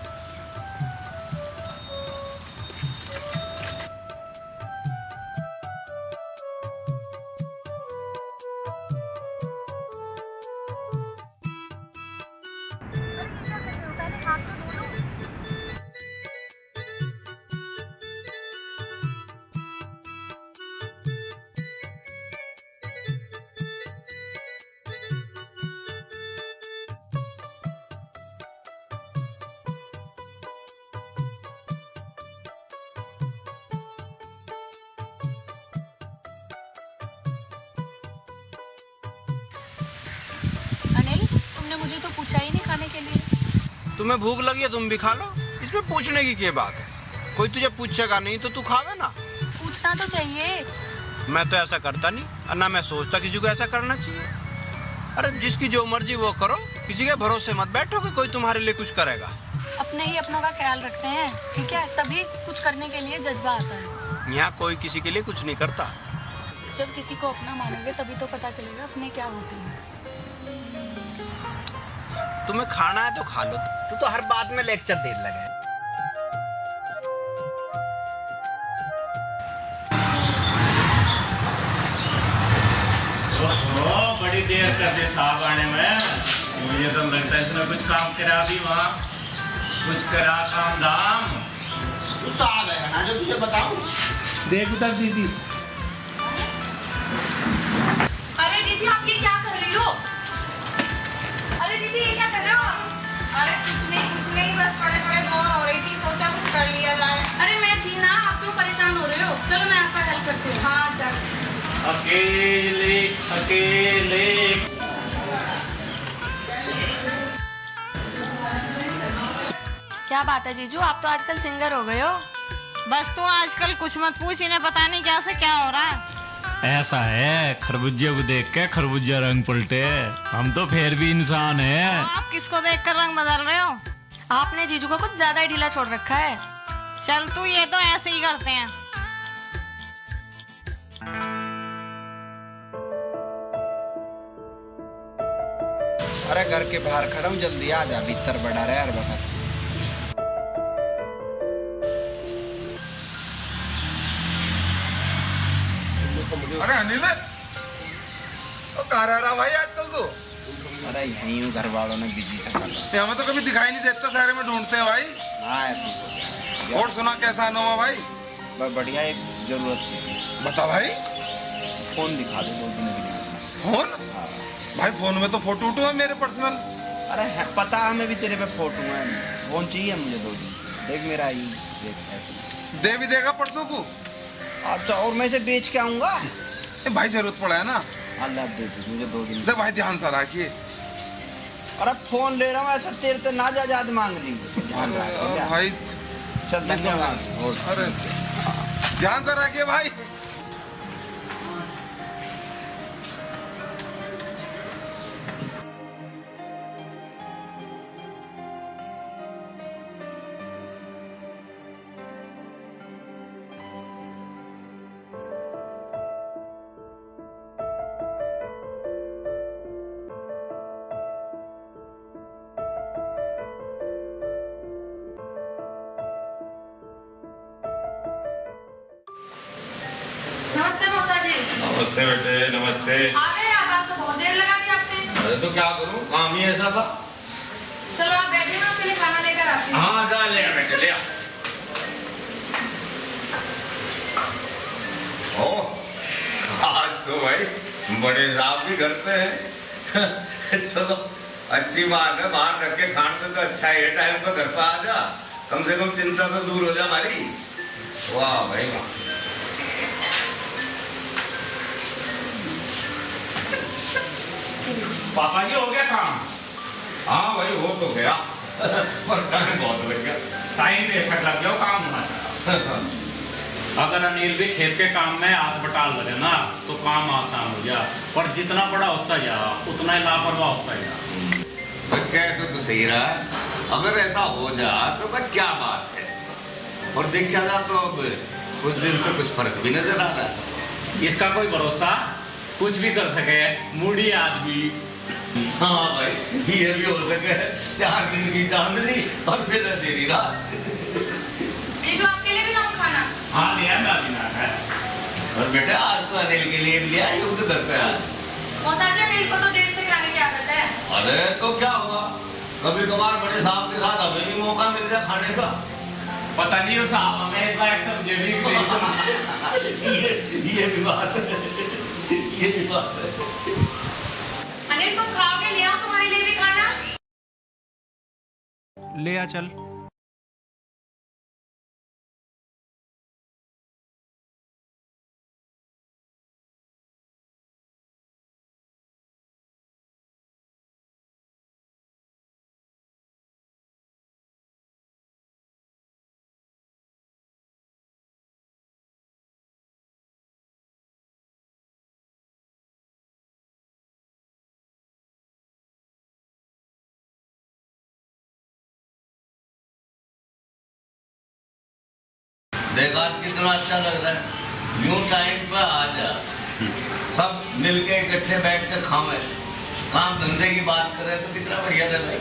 अनिल, तुमने मुझे तो पूछा ही नहीं खाने के लिए। तुम्हें भूख लगी है तुम भी खा लो, इसमें पूछने की क्या बात है? कोई तुझे पूछेगा नहीं तो तू खावे ना। पूछना तो चाहिए। मैं तो ऐसा करता नहीं, और ना मैं सोचता किसी को ऐसा करना चाहिए। अरे जिसकी जो मर्जी वो करो, किसी के भरोसे मत बैठो कि कोई तुम्हारे लिए कुछ करेगा। अपने ही अपनों का ख्याल रखते हैं, ठीक है? तभी कुछ करने के लिए जज्बा आता है। यहाँ कोई किसी के लिए कुछ नहीं करता। जब किसी को अपना मानोगे तभी तो पता चलेगा अपने क्या होते हैं। तुम्हें खाना है तो खा लो, तू तो हर बात में लेक्चर दे लगे। बड़ी देर कर दे साहब आने में। मुझे तो लगता है इसने कुछ काम करा भी वहाँ, कुछ करा काम धाम। तू साहब है ना जो तुझे बताऊं। देख उधर दीदी। अरे दीदी आप ये क्या कर रही हो? अरे दीदी ये क्या कर रहे हो? अरे कुछ नहीं बस बड़े बोर हो रही थी, सोचा कुछ कर लिया जाए। अरे मैं थी ना, आप क्यों परेशान हो रहे हो? चलो मैं आपका हेल्प करती हूँ। हाँ चल। अकेले अकेले। क्या बात है जीजू, आप तो आजकल सिंगर हो गए हो। बस तू आजकल कुछ मत पूछ, इन्हें पता नहीं क्या से क्या हो रहा है। ऐसा है, खरबूजे को देख के खरबूजा रंग पलटे। हम तो फिर भी इंसान हैं। आप किसको देखकर रंग बदल रहे हो? आपने जीजू को कुछ ज्यादा ही ढीला छोड़ रखा है। चल तू, ये तो ऐसे ही करते हैं। अरे घर के बाहर खड़ा हूँ, जल्दी आ जा, भीतर बड़ा रहे हर वक्त। अरे अनिल, तो कहाँ रह रहा भाई आजकल तो? अरे यहीं हूँ, घर वालों ने बिजी से कर रहा। हमें तो कभी दिखाई नहीं देता, शहर में ढूंढते हैं भाई। हाँ ऐसी। और सुना कैसा आना हुआ भाई? बस बढ़िया, एक जरूरत सी। बता भाई। फोन दिखा दे 2 दिन के लिए। फोन? भाई फोन में तो फोटो वोटो है मेरे पर्सनल। अरे है, पता हमें भी तेरे पे फोटो है। फोन चाहिए मुझे 2 दिन। देख मेरा आई, देख ऐसे। दे भी देगा परसों को? अच्छा, और मैं इसे बेच के आऊंगा? भाई जरूरत पड़ा है ना। अल्लाह दे दे मुझे 2 दिन। दे भाई, ध्यान से रखिए। अरे फोन ले रहा हूँ, ऐसा तेरे तो ना जायदाद मांग ली। ध्यान रख भाई। चल धन्यवाद। अरे ध्यान से रखिए भाई। नमस्ते मौसा जी। नमस्ते बेटे, नमस्ते। आ गए आप? आज तो बहुत देर लगा दी आपने। अरे तो क्या करूं, काम ही ऐसा था। चलो आप बैठे, मैं आपके लिए खाना लेकर आती हूँ। हाँ जा ले बेटे, ले आ। ओ, आज तो भाई बड़े साहब भी घर पे हैं। चलो अच्छी बात है, बाहर रख के खाने तो अच्छा है। टाइम पर घर पर आ जा, कम से कम चिंता तो दूर हो जा हमारी। वाह भाई वाह। पापा जी हो गया काम? हाँ भाई हो तो गया, पर टाइम बहुत लग गया। टाइम बेशक लग गया, काम होना चाहिए। अगर अनिल भी खेत के काम में हाथ बटा लगे ना तो काम आसान हो जा, पर जितना बड़ा होता जा उतना ही लापरवाह होता जा। कह तो सही रहा, अगर ऐसा हो जा तो भाई क्या बात है। और देखा जा तो अब कुछ दिन से कुछ फर्क भी नजर आ रहा है। इसका कोई भरोसा, कुछ भी कर सके मूडी आदमी। हाँ भाई, ये भी हो सके 4 दिन की चांदनी और फिर अंधेरी रात। जीजू आपके लिए भी लाऊं खाना? हाँ लिया, मैं अभी ना है। और बेटा आज तो अनिल के लिए भी लिया, ये उनके घर पे आज। मौसा जी, अनिल को तो देर से खाने की आदत है। अरे तो क्या हुआ, कभी कभार बड़े साहब के साथ हमें भी मौका मिल जाए खाने का। पता नहीं हो साहब हमें इस लायक समझे भी कि नहीं समझे। ये भी बात है, ये भी बात है। अनिल तुम खाओगे? ले आओ तुम्हारे लिए भी खाना। ले आ चल। देखा कितना अच्छा लग रहा है। यूं टाइम पे आ जा, सब मिलके इकट्ठे बैठ के खावे, काम धंधे की बात करें तो कितना बढ़िया लग रहा है।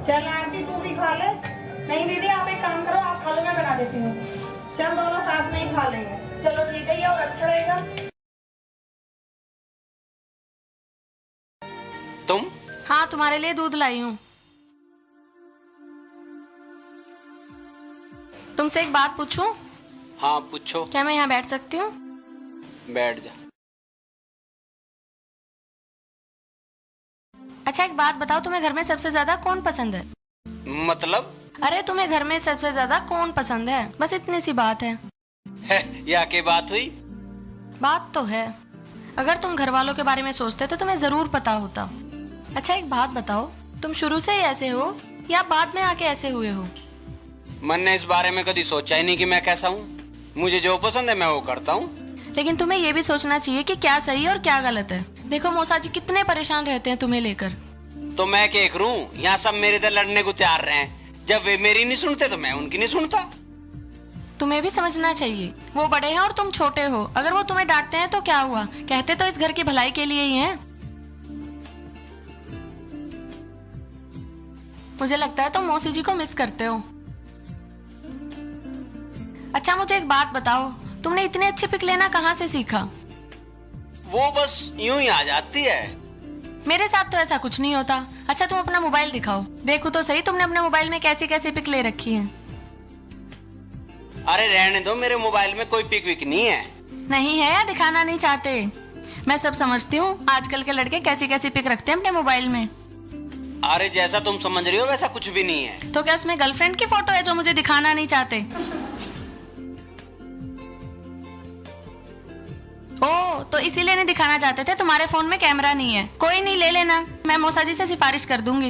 चल आंटी तू भी खा ले। नहीं दीदी आप एक काम करो, आप खा लो, मैं बना देती हूँ। चल दोनों साथ में ही खा लेंगे। चलो ठीक है, ये और अच्छा रहेगा। तुम? हाँ तुम्हारे लिए दूध लाई हूँ। तुमसे एक बात पूछूं? हाँ पूछो। क्या मैं यहाँ बैठ सकती हूँ? बैठ जा। अच्छा एक बात बताओ, तुम्हें घर में सबसे ज्यादा कौन पसंद है? मतलब? अरे तुम्हें घर में सबसे ज्यादा कौन पसंद है, बस इतनी सी बात है। या के बात हुई? बात तो है। अगर तुम घर वालों के बारे में सोचते तो तुम्हें जरूर पता होता। अच्छा एक बात बताओ, तुम शुरू से ही ऐसे हो या बाद में आके ऐसे हुए हो? मैंने इस बारे में कभी सोचा ही नहीं कि मैं कैसा हूँ। मुझे जो पसंद है मैं वो करता हूँ। लेकिन तुम्हें ये भी सोचना चाहिए कि क्या सही और क्या गलत है। देखो मौसा जी कितने परेशान रहते हैं तुम्हें लेकर। तो मैं क्या करूं? यहाँ सब मेरे से लड़ने को तैयार रहे हैं। जब वे मेरी नहीं सुनते तो मैं उनकी नहीं सुनता। तुम्हें भी समझना चाहिए, वो बड़े हैं और तुम छोटे हो। अगर वो तुम्हें डांटते हैं तो क्या हुआ, कहते तो इस घर की भलाई के लिए ही हैं। मुझे लगता है तुम मौसी जी को मिस करते हो। अच्छा मुझे एक बात बताओ, तुमने इतनी अच्छी पिक लेना कहाँ से सीखा? वो बस यूं ही आ जाती है। मेरे साथ तो ऐसा कुछ नहीं होता। अच्छा तुम अपना मोबाइल दिखाओ, देखो तो सही तुमने अपने मोबाइल में कैसी कैसी पिक ले रखी है। अरे रहने दो, मेरे मोबाइल में कोई पिक विक नहीं है। नहीं है या दिखाना नहीं चाहते? मैं सब समझती हूँ, आजकल के लड़के कैसी कैसी पिक रखते हैं अपने मोबाइल में। अरे जैसा तुम समझ रही हो वैसा कुछ भी नहीं है। तो क्या उसमें गर्लफ्रेंड की फोटो है जो मुझे दिखाना नहीं चाहते? ओ तो इसीलिए नहीं दिखाना चाहते थे, तुम्हारे फोन में कैमरा नहीं है। कोई नहीं, ले लेना, मैं मौसा जी से सिफारिश कर दूंगी।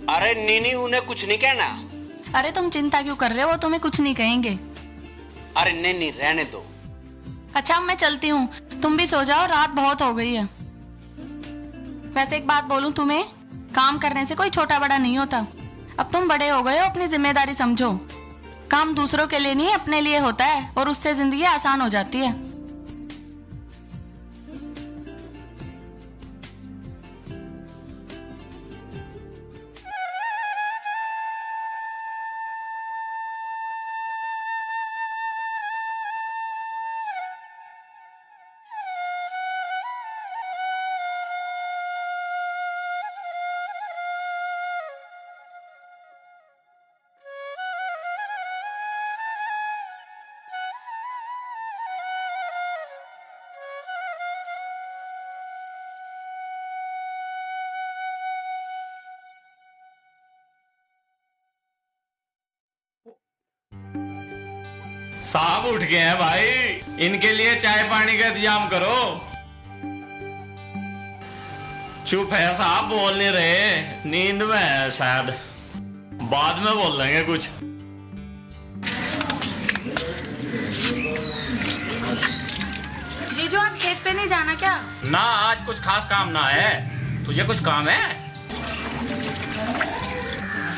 अरे नहीं उन्हें कुछ नहीं कहना। अरे तुम चिंता क्यों कर रहे हो, वो तुम्हें कुछ नहीं कहेंगे। अरे नहीं रहने दो। अच्छा मैं चलती हूँ, तुम भी सो जाओ, रात बहुत हो गई है। वैसे एक बात बोलूं तुम्हें, काम करने से कोई छोटा बड़ा नहीं होता। अब तुम बड़े हो गए हो, अपनी जिम्मेदारी समझो। काम दूसरों के लिए नहीं अपने लिए होता है, और उससे जिंदगी आसान हो जाती है। साहब उठ गए हैं भाई, इनके लिए चाय पानी का इंतजाम करो। चुप है साहब, बोल नहीं रहे, नींद में है शायद, बाद में बोल लेंगे कुछ। जीजू आज खेत पे नहीं जाना क्या? ना आज कुछ खास काम ना है। तुझे कुछ काम है?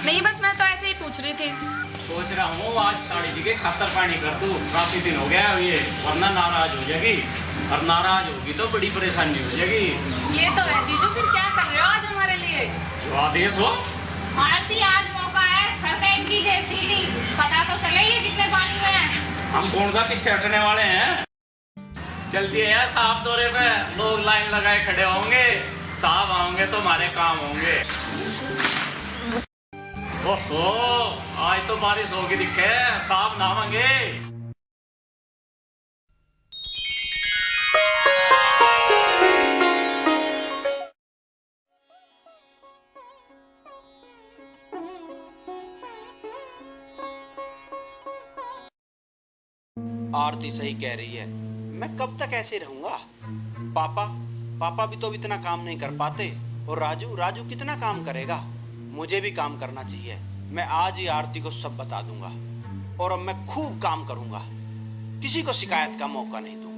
नहीं बस मैं तो ऐसे ही पूछ रही थी। सोच रहा हूँ आज साड़ी जी के खातर पानी कर दूं, काफी दिन हो गया ये, वरना नाराज हो जाएगी, और नाराज होगी तो बड़ी परेशानी हो जाएगी। ये तो है जीजू, फिर क्या कर रहे हो आज हमारे लिए? जो आदेश हो। आरती आज मौका है, करते इनकी जेब ढीली, पता तो चले ये कितने पानी में है। हम कौन सा पीछे हटने वाले हैं। चलती है यार साहब दौरे पे, लोग लाइन लगाए खड़े होंगे, साहब आओगे तो हमारे काम होंगे। ओहो आज तो बारिश होगी दिखे, साहब नहावेंगे। आरती सही कह रही है, मैं कब तक ऐसे रहूंगा। पापा भी तो अब इतना काम नहीं कर पाते, और राजू कितना काम करेगा। मुझे भी काम करना चाहिए। मैं आज ही आरती को सब बता दूंगा, और अब मैं खूब काम करूंगा, किसी को शिकायत का मौका नहीं दूंगा।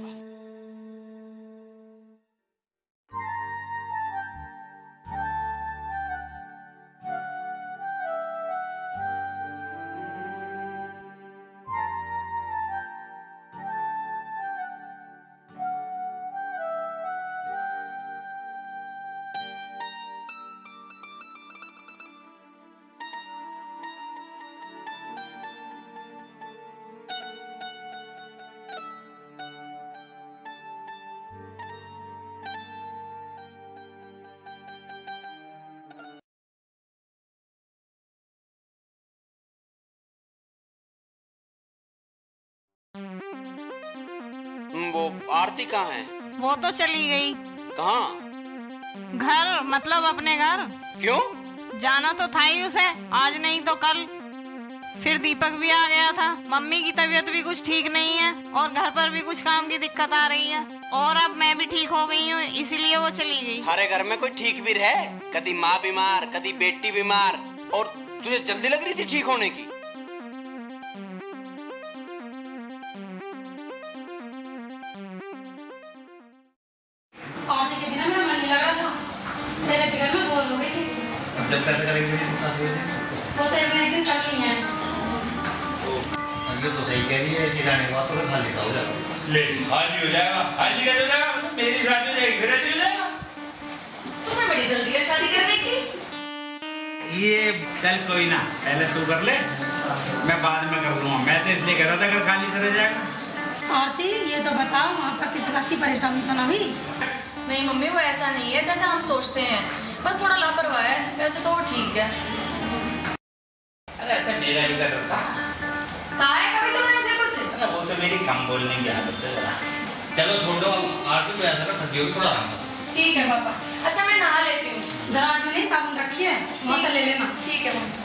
वो आरती कहाँ है? वो तो चली गई। कहाँ? घर, मतलब अपने घर। क्यों? जाना तो था ही उसे, आज नहीं तो कल। फिर दीपक भी आ गया था। मम्मी की तबीयत भी कुछ ठीक नहीं है और घर पर भी कुछ काम की दिक्कत आ रही है, और अब मैं भी ठीक हो गई हूँ, इसीलिए वो चली गई। हमारे घर में कोई ठीक भी रहे? कभी माँ बीमार, कभी बेटी बीमार, और तुझे जल्दी लग रही थी ठीक होने की। आरती के बिना मेरा मन नहीं लग रहा था, तेरे बिगड़ में बोर हो गई थी। अब जब कैसे करेंगे साथ में? वो तो एक दिन कर ली है। ये तो सही कह रही है, ऐसी रहने के बाद तो खाली सा हो जाएगा। ले खाली हो जाएगा, खाली कैसे हो जाएगा? मतलब मेरी शादी हो जाएगी, फिर ऐसे हो जाएगा। तुम्हें बड़ी जल्दी है शादी करने की। ये चल कोई ना, पहले तू कर ले, मैं बाद में कर लूँगा। मैं तो इसलिए कह रहा था अगर खाली से रह जाएगा। आरती ये तो बताओ, आपका किसी बात की परेशानी तो ना हुई? नहीं मम्मी, वो ऐसा नहीं है जैसा हम सोचते हैं, बस थोड़ा लापरवाह है, वैसे तो वो ठीक है। अरे ऐसा मेरा भी डर था। ताए कभी तुमने उसे कुछ? अरे वो तो मेरी कम बोलने की आदत है जरा। चलो छोड़ दो, आरती को ऐसा ना थकी होगी, थोड़ा आराम करो। ठीक है पापा। अच्छा मैं नहा लेती हूँ। दराज में नहीं साबुन रखी है, वहाँ से ले लेना। ठीक है मम्मी।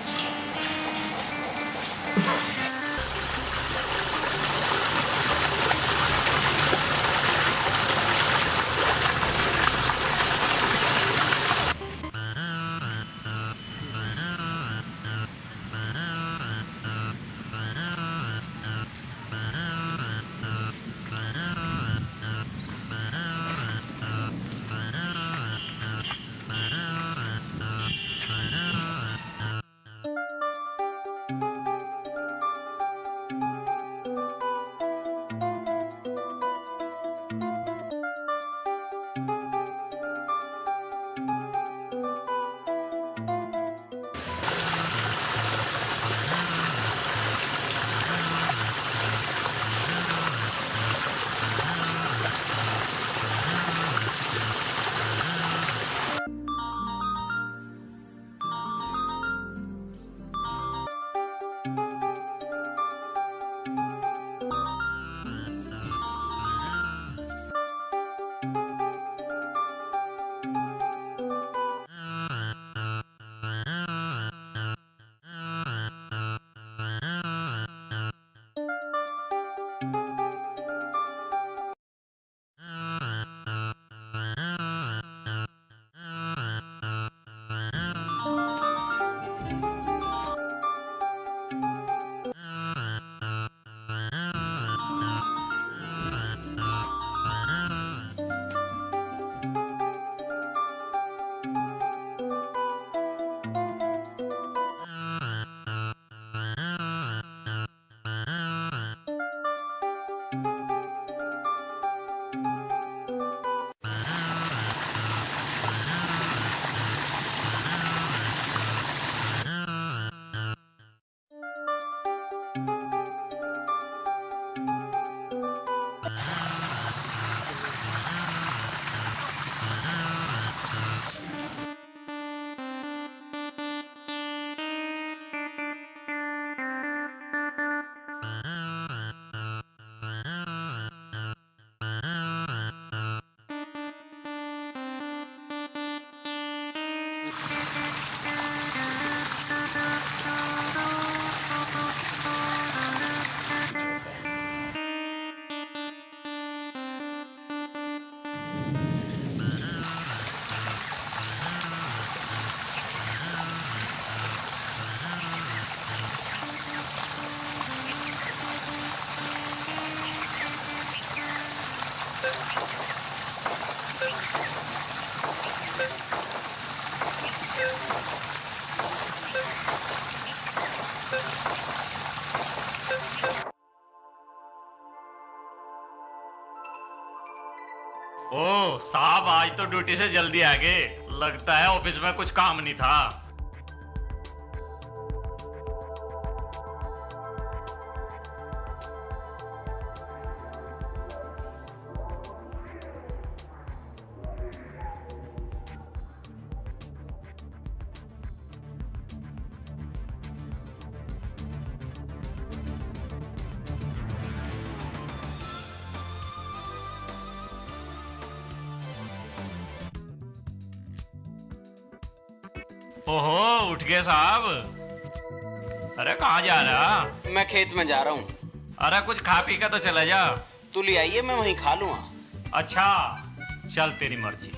ओह साहब, आज तो ड्यूटी से जल्दी आ गए। लगता है ऑफिस में कुछ काम नहीं था। ओहो, उठ गए साहब। अरे कहाँ जा रहा? मैं खेत में जा रहा हूँ। अरे कुछ खा पी का तो चला जा। तू ले आइए, मैं वहीं खा लूँगा। अच्छा चल, तेरी मर्जी।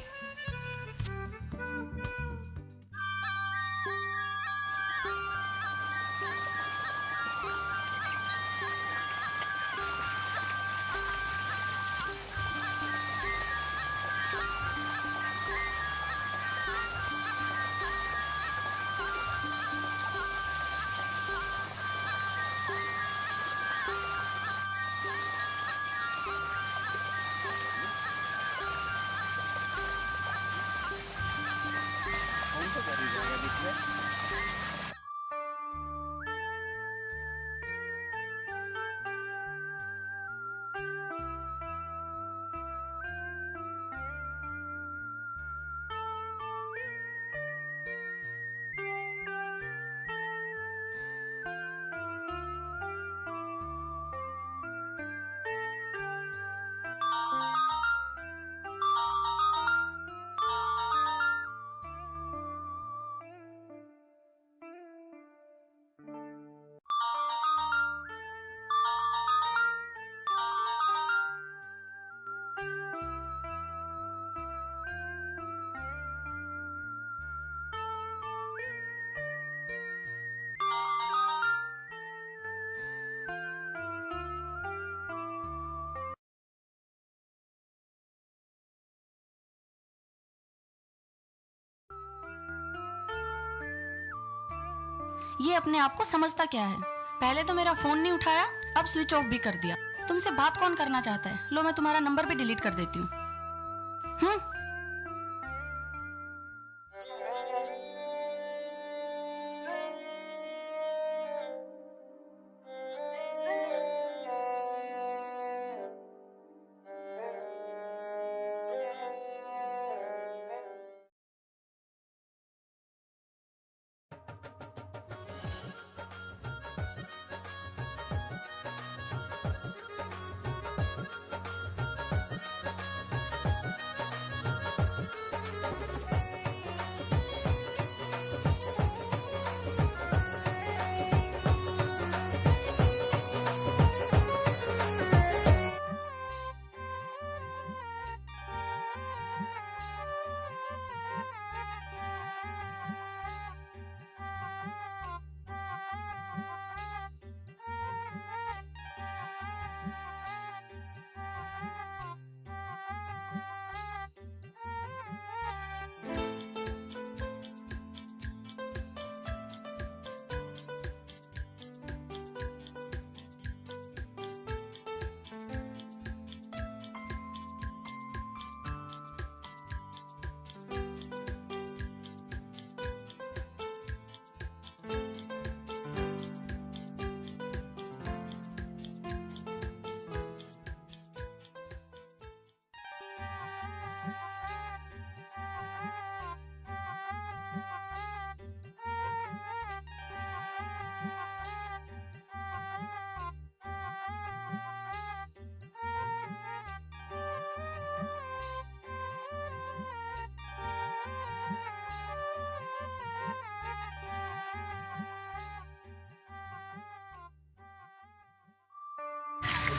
ये अपने आप को समझता क्या है? पहले तो मेरा फोन नहीं उठाया, अब स्विच ऑफ भी कर दिया। तुमसे बात कौन करना चाहता है? लो मैं तुम्हारा नंबर भी डिलीट कर देती हूँ।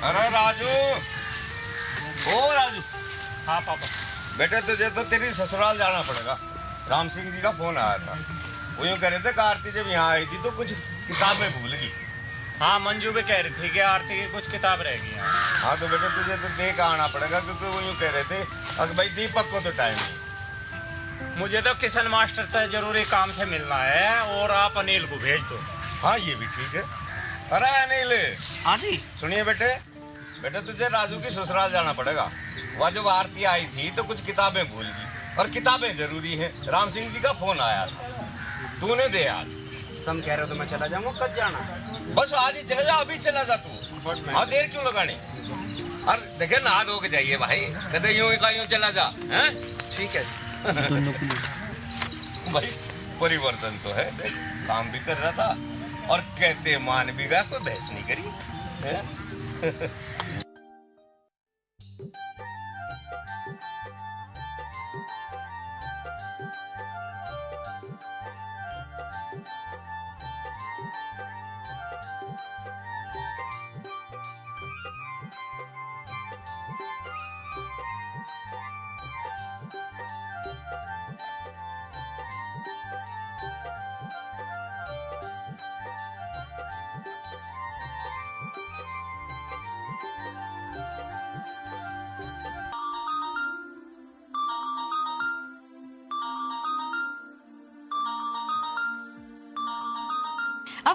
अरे राजू, ओ राजू। हाँ पापा। बेटे तुझे तो तेरी ससुराल जाना पड़ेगा। राम सिंह जी का फोन आया था, वो यूँ कह रहे थे कि आरती जब यहाँ आई थी तो कुछ किताबें भूल गई। हाँ मंजू भी कह रही थी कि आरती की कुछ किताब रह गई हैं। हाँ तो बेटे तुझे तो देख आना पड़ेगा, क्योंकि वो यूँ कह रहे थे अगर भाई दीपक को तो टाइम नहीं। मुझे तो किशन मास्टर से जरूरी काम से मिलना है, और आप अनिल को भेज दो। हाँ ये भी ठीक है। अरे अनिल। हाँ जी। सुनिए बेटे, बेटे तुझे राजू की ससुराल जाना पड़ेगा। वह जब आरती आई थी तो कुछ किताबें भूल गई, और किताबें जरूरी हैं। राम सिंह जी का फोन आया था, तूने दे आज। तुम कह रहे हो तो मैं चला जाऊंगा, कब जाना? बस आज ही चला जा, अभी चला जा तू। हाँ देर क्यों लगानी? अरे देखे नहा धो के जाइए भाई, कहते यूं यूं चला जा। हैं ठीक है। भाई परिवर्तन तो है, देख काम भी कर रहा था और कहते मान भी गया, कोई बहस नहीं करी है?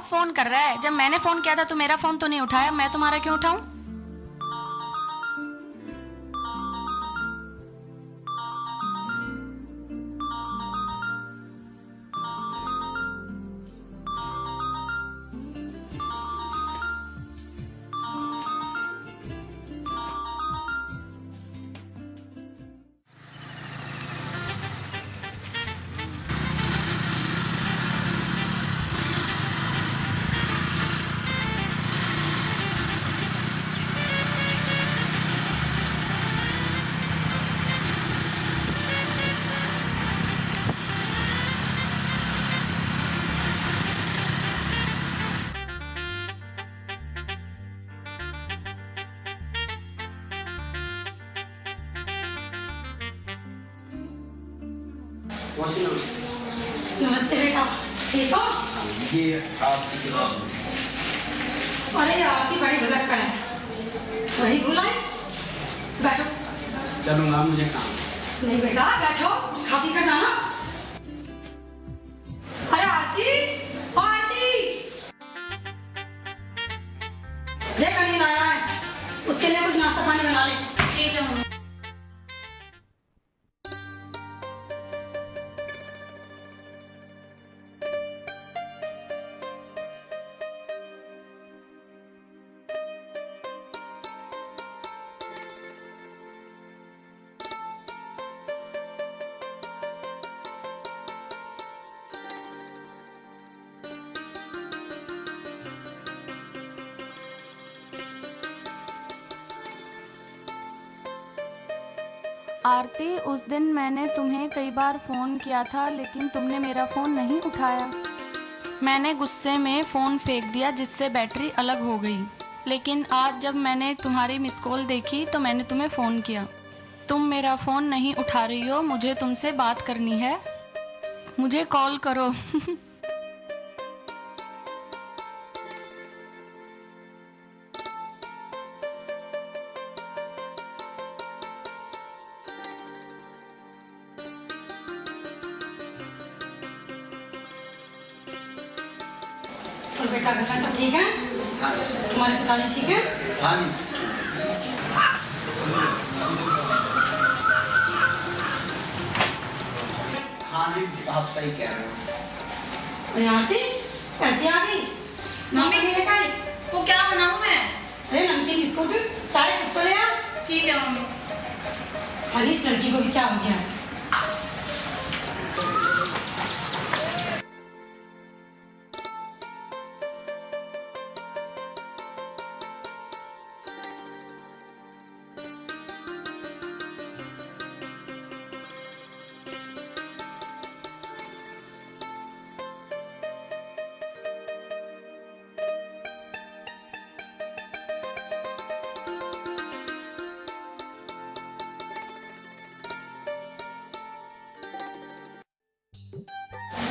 फोन कर रहा है। जब मैंने फोन किया था तो मेरा फोन तो नहीं उठाया, मैं तुम्हारा क्यों उठाऊं? नमस्ते बेटा, ठीक हो? ये आपकी किताब। अरे आपकी बड़ी भुलक्कड़ है, वही बुलाए। बैठो। चलूंगा, मुझे काम। नहीं बेटा बैठो, कुछ खा पी कर जाना। अरे आरती, आरती, देख अनिल आया है, उसके लिए कुछ नाश्ता पानी बना ले। ठीक है मम्मी। आरती, उस दिन मैंने तुम्हें कई बार फ़ोन किया था लेकिन तुमने मेरा फ़ोन नहीं उठाया। मैंने गुस्से में फ़ोन फेंक दिया जिससे बैटरी अलग हो गई। लेकिन आज जब मैंने तुम्हारी मिस कॉल देखी तो मैंने तुम्हें फ़ोन किया। तुम मेरा फ़ोन नहीं उठा रही हो, मुझे तुमसे बात करनी है, मुझे कॉल करो। और बेटा घर में सब ठीक है? तुम्हारे पिताजी ठीक है? हाँ जी। हाँ जी, आप सही कह रहे हो। अरे आरती, कैसी आ गई? नाश्ता नहीं लेकर आई? वो क्या बनाऊं मैं? अरे नमकीन बिस्कुट, चाय कुछ तो ले आ। ठीक है मम्मी। अरे इस लड़की को भी क्या हो गया?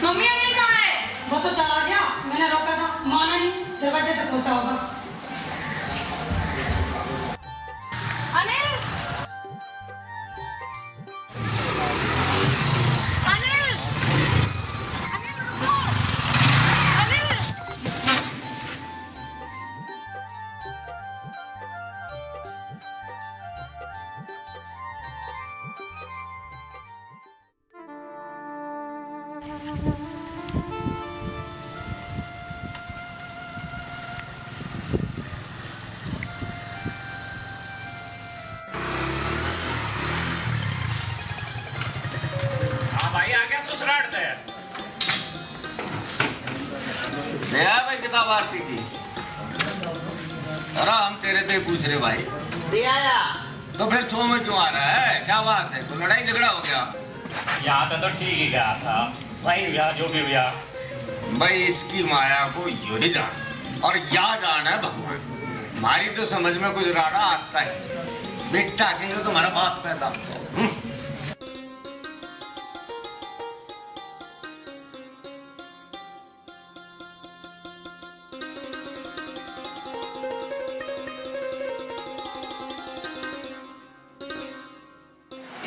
मम्मी अनिल कहाँ है? वो तो चला गया, मैंने रोका था, माना नहीं, दरवाजे तक पहुंचा होगा। अनिल, अनिल, अनिल रुको, अनिल। भाई आ गया ससुराल से। नया भाई किताब आरती की। अरे हम तेरे से पूछ रहे भाई। दे आया। तो फिर छो में क्यों आ रहा है? क्या बात है? कोई लड़ाई झगड़ा हो गया? यहाँ तो ठीक ही गया था भाई, भैया जो भी भैया। भाई इसकी माया को यू ही जान और या जान है भगवान। हमारी तो समझ में कुछ राड़ा आता है। बेटा के हो तुम्हारा बाप पैदा।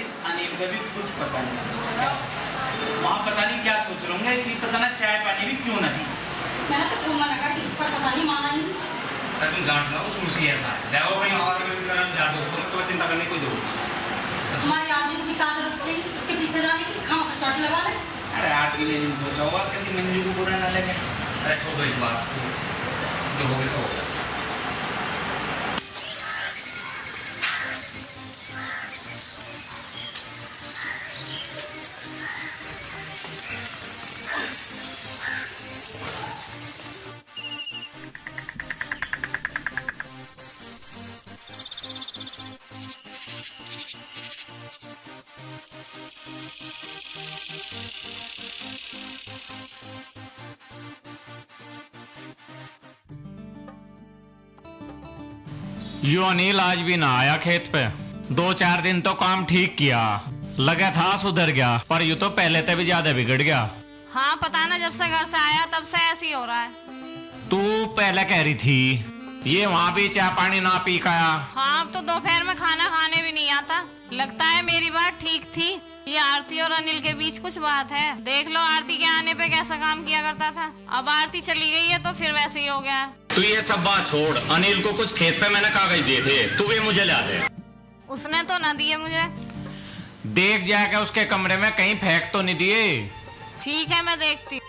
इस अनिल का भी कुछ पता नहीं। वहाँ पता नहीं क्या सोच रहे होंगे कि पता ना चाय पानी भी क्यों नहीं। मैंने तो खूब मना कर पर पता नहीं माना नहीं। तुम जान लो उस मुसी है ना देखो भाई और करन जा दो तो चिंता करने की जरूरत नहीं। तुम्हारी आदमी को भी कहाँ जरूरत पड़ी उसके पीछे जाने की, खाओ का चोट लगा ले। अरे आठ के लिए नहीं सोचा होगा कि मंजू को बुरा ना लगे। अरे छोड़ो इस बात को, जो हो गया सो हो गया। यो अनिल आज भी ना आया खेत पे। 2-4 दिन तो काम ठीक किया, लगा था सुधर गया, पर यू तो पहले से भी ज्यादा बिगड़ गया। हाँ पता ना, जब से घर से आया तब से ऐसे ही हो रहा है। तू पहले कह रही थी ये वहाँ भी चाय पानी ना पी काया। हाँ अब तो दोपहर में खाना खाने भी नहीं आता। लगता है मेरी बात ठीक थी, ये आरती और अनिल के बीच कुछ बात है। देख लो आरती के आने पे कैसा काम किया करता था, अब आरती चली गई है तो फिर वैसे ही हो गया। तू ये सब बात छोड़, अनिल को कुछ खेत पे मैंने कागज दिए थे, तू भी मुझे ला दे। उसने तो ना दिए मुझे। देख जाके उसके कमरे में कहीं फेंक तो नहीं दिए। ठीक है मैं देखती हूँ।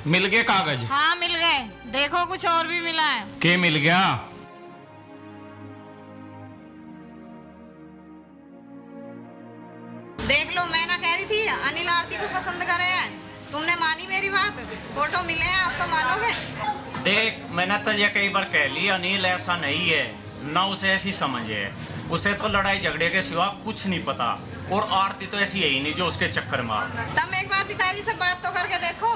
मिल गए कागज? हाँ मिल गए। देखो कुछ और भी मिला है। के मिल गया? देख लो, मैं ना कह रही थी अनिल आरती को पसंद करे हैं, तुमने मानी मेरी बात। फोटो मिले हैं, आप तो मानोगे। देख मैंने तो ये कई बार कह लिया, अनिल ऐसा नहीं है, ना उसे ऐसी समझ है, उसे तो लड़ाई झगड़े के सिवा कुछ नहीं पता। और आरती तो ऐसी है ही नहीं जो उसके चक्कर में। तुम एक बार पिताजी से बात तो करके देखो।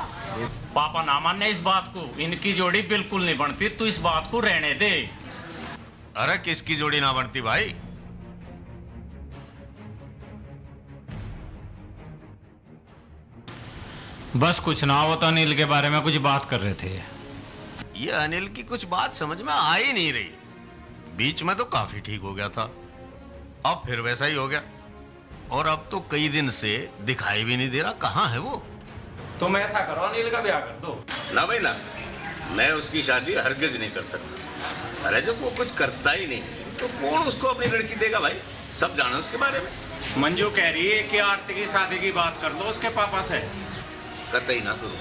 पापा ना माने इस बात को, इनकी जोड़ी बिल्कुल नहीं बनती, तू इस बात को रहने दे। अरे किसकी जोड़ी ना बनती भाई? बस कुछ ना हो तो अनिल के बारे में कुछ बात कर रहे थे। ये अनिल की कुछ बात समझ में आ ही नहीं रही। बीच में तो काफी ठीक हो गया था, अब फिर वैसा ही हो गया, और अब तो कई दिन से दिखाई भी नहीं दे रहा। कहाँ है वो? तुम ऐसा करो, अनिल का ब्याह कर दो। ना भाई ना, मैं उसकी शादी हरगिज नहीं कर सकता। अरे जब वो कुछ करता ही नहीं तो कौन उसको अपनी लड़की देगा भाई? सब जानो उसके बारे में। मंजू कह रही है कि आरती की शादी की बात कर दो उसके पापा से। कतई ना करो,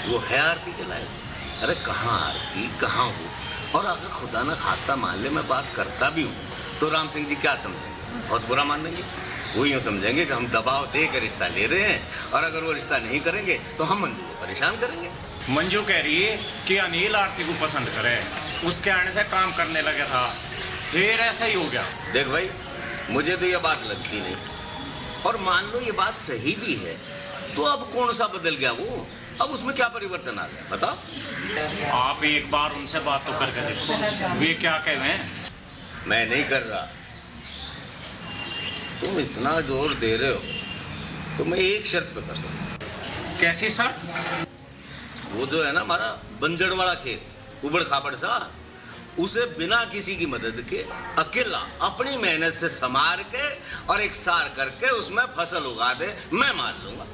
वो है आरती के लायक। अरे कहाँ आरती, कहाँ वो? और अगर खुदा ना खास्ता मान ले मैं बात करता भी हूँ तो राम सिंह जी क्या समझेंगे? बहुत बुरा मान लेंगे। वो यूँ समझेंगे कि हम दबाव दे कर रिश्ता ले रहे हैं, और अगर वो रिश्ता नहीं करेंगे तो हम मंजू को परेशान करेंगे। मंजू कह रही है कि अनिल आरती को पसंद करे, उसके आने से काम करने लगा था, फिर ऐसा ही हो गया। देख भाई, मुझे तो ये बात लगती नहीं, और मान लो ये बात सही भी है तो अब कौन सा बदल गया वो? अब उसमें क्या परिवर्तन आ गया बताओ? आप एक बार उनसे बात तो करके देखो, वे क्या कह रहे हैं। मैं नहीं कर रहा। तुम इतना जोर दे रहे हो तो मैं एक शर्त पे कर सकता हूँ। कैसी शर्त? वो जो है ना हमारा बंजड़ वाला खेत, उबड़ खाबड़ सा, उसे बिना किसी की मदद के अकेला अपनी मेहनत से संवार के और एक सार करके उसमें फसल उगा दे, मैं मान लूंगा।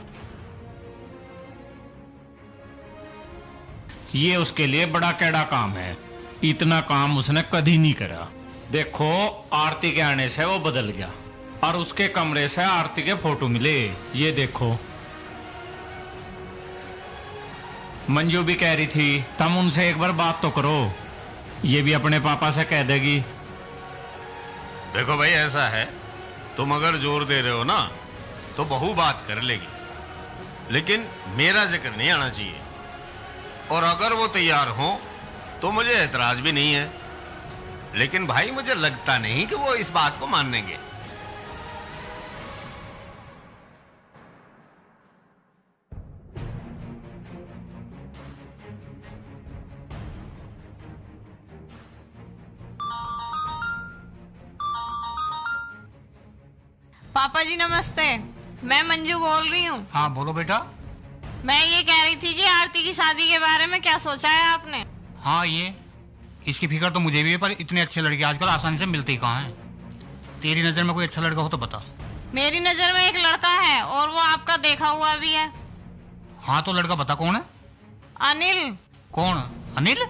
ये उसके लिए बड़ा कैड़ा काम है, इतना काम उसने कभी नहीं करा। देखो आरती के आने से वो बदल गया, और उसके कमरे से आरती के फोटो मिले, ये देखो। मंजू भी कह रही थी तुम उनसे एक बार बात तो करो, ये भी अपने पापा से कह देगी। देखो भाई ऐसा है, तुम अगर जोर दे रहे हो ना तो बहू बात कर लेगी, लेकिन मेरा जिक्र नहीं आना चाहिए। और अगर वो तैयार हो तो मुझे एतराज भी नहीं है, लेकिन भाई मुझे लगता नहीं कि वो इस बात को मान लेंगे। पापा जी नमस्ते, मैं मंजू बोल रही हूँ। हाँ बोलो बेटा। मैं ये कह रही थी कि आरती की शादी के बारे में क्या सोचा है आपने? हाँ ये इसकी फिक्र तो मुझे भी है, पर इतने अच्छे लड़के आजकल आसानी से मिलते ही कहाँ हैं। तेरी नज़र में कोई अच्छा लड़का हो तो बता। मेरी नज़र में एक लड़का है और वो आपका देखा हुआ भी है। हाँ तो लड़का बता कौन है? अनिल। कौन अनिल?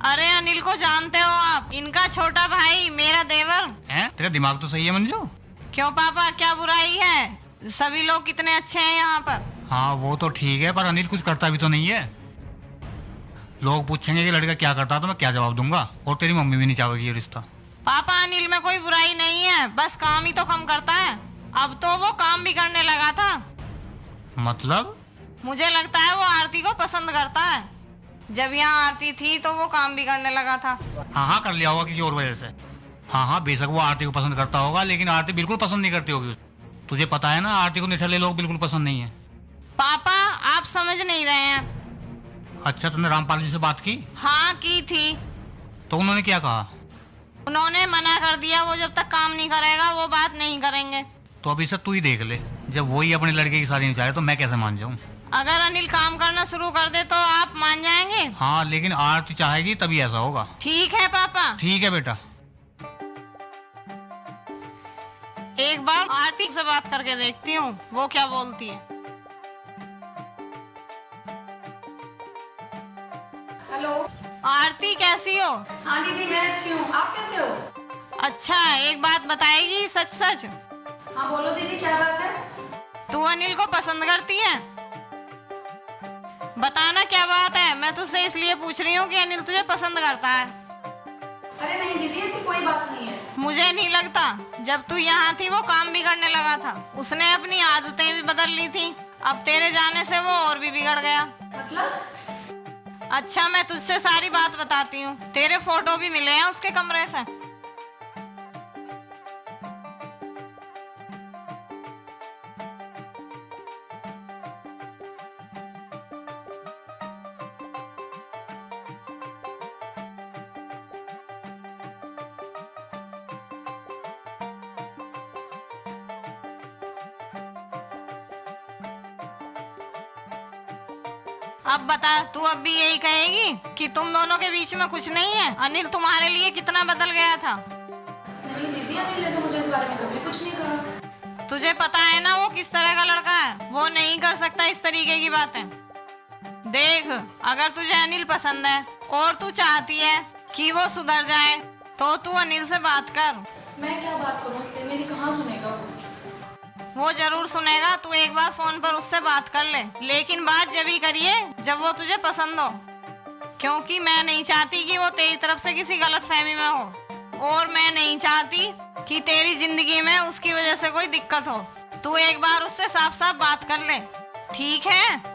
अरे अनिल को जानते हो आप, इनका छोटा भाई, मेरा देवर है। तेरा दिमाग तो सही है मंजू। क्यों पापा, क्या बुराई है? सभी लोग कितने अच्छे हैं यहाँ पर। हाँ वो तो ठीक है, पर अनिल कुछ करता भी तो नहीं है। लोग पूछेंगे कि लड़का क्या करता है तो मैं क्या जवाब दूंगा, और तेरी मम्मी भी नहीं चाहेगी ये रिश्ता। पापा अनिल में कोई बुराई नहीं है, बस काम ही तो कम करता है। अब तो वो काम भी करने लगा था। मतलब? मुझे लगता है वो आरती को पसंद करता है। जब यहाँ आरती थी तो वो काम भी करने लगा था। हाँ कर लिया होगा किसी और वजह से। हाँ बेशक वो आरती को पसंद करता होगा, लेकिन आरती बिल्कुल पसंद नहीं करती होगी। तुझे पता है ना आरती को निठल्ले लोग बिल्कुल पसंद नहीं है। पापा आप समझ नहीं रहे हैं। अच्छा तुमने रामपाल जी से बात की? हाँ की थी। तो उन्होंने क्या कहा? उन्होंने मना कर दिया, वो जब तक काम नहीं करेगा वो बात नहीं करेंगे। तो अभी से तू ही देख ले, जब वही अपने लड़के की शादी नहीं चाहे तो मैं कैसे मान जाऊँ? अगर अनिल काम करना शुरू कर दे तो आप मान जाएंगे? हाँ लेकिन आरती चाहेगी तभी ऐसा होगा। ठीक है पापा। ठीक है बेटा। एक बार आरती से बात करके देखती हूँ वो क्या बोलती है। हेलो आरती कैसी हो? हाँ दीदी मैं अच्छी हूँ, आप कैसे हो? अच्छा एक बात बताएगी सच सच? हाँ बोलो दीदी क्या बात है? तू अनिल को पसंद करती है? बताना क्या बात है, मैं तुझसे इसलिए पूछ रही हूँ कि अनिल तुझे पसंद करता है। अरे नहीं दीदी ऐसी कोई बात नहीं है। मुझे नहीं लगता, जब तू यहाँ थी वो काम भी करने लगा था, उसने अपनी आदतें भी बदल ली थी। अब तेरे जाने से वो और भी बिगड़ गया। मतलब? अच्छा मैं तुझसे सारी बात बताती हूँ, तेरे फोटो भी मिले हैं उसके कमरे से। अब बता, तू अब भी यही कहेगी कि तुम दोनों के बीच में कुछ नहीं है? अनिल तुम्हारे लिए कितना बदल गया था। नहीं दीदी अनिल ने तो मुझे इस बारे में कभी कुछ नहीं कहा। तुझे पता है ना वो किस तरह का लड़का है, वो नहीं कर सकता इस तरीके की बातें। देख अगर तुझे अनिल पसंद है और तू चाहती है कि वो सुधर जाए तो तू अनिल से बात कर। मैं क्या बात करूँ उससे, मेरी कहाँ सुनेगा वो? वो जरूर सुनेगा, तू एक बार फोन पर उससे बात कर ले, लेकिन बात जब ही करिए जब वो तुझे पसंद हो, क्योंकि मैं नहीं चाहती कि वो तेरी तरफ से किसी गलतफहमी में हो, और मैं नहीं चाहती कि तेरी जिंदगी में उसकी वजह से कोई दिक्कत हो। तू एक बार उससे साफ साफ बात कर ले, ठीक है?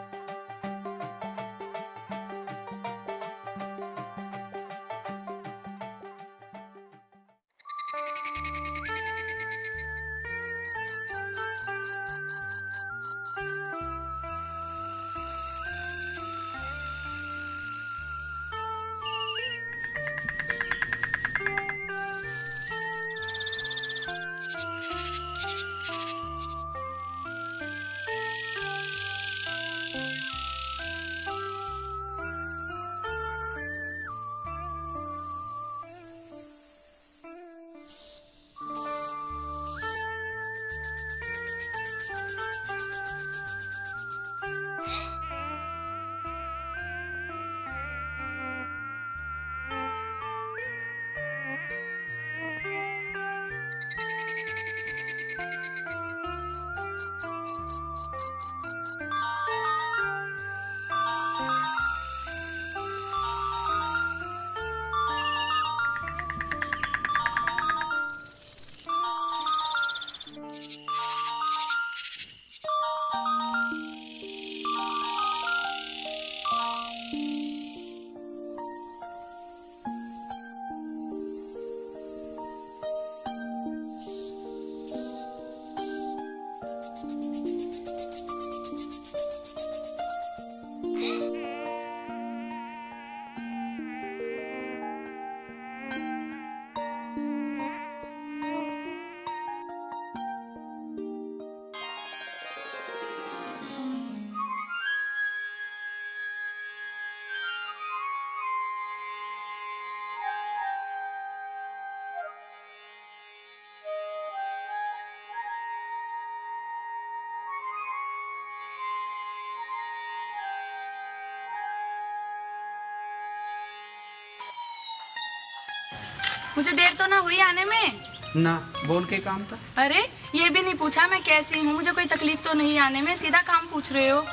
मुझे देर तो ना हुई आने में? ना, बोल के काम था। अरे ये भी नहीं पूछा मैं कैसी हूँ, मुझे कोई तकलीफ तो नहीं आने में, सीधा काम पूछ रहे हो।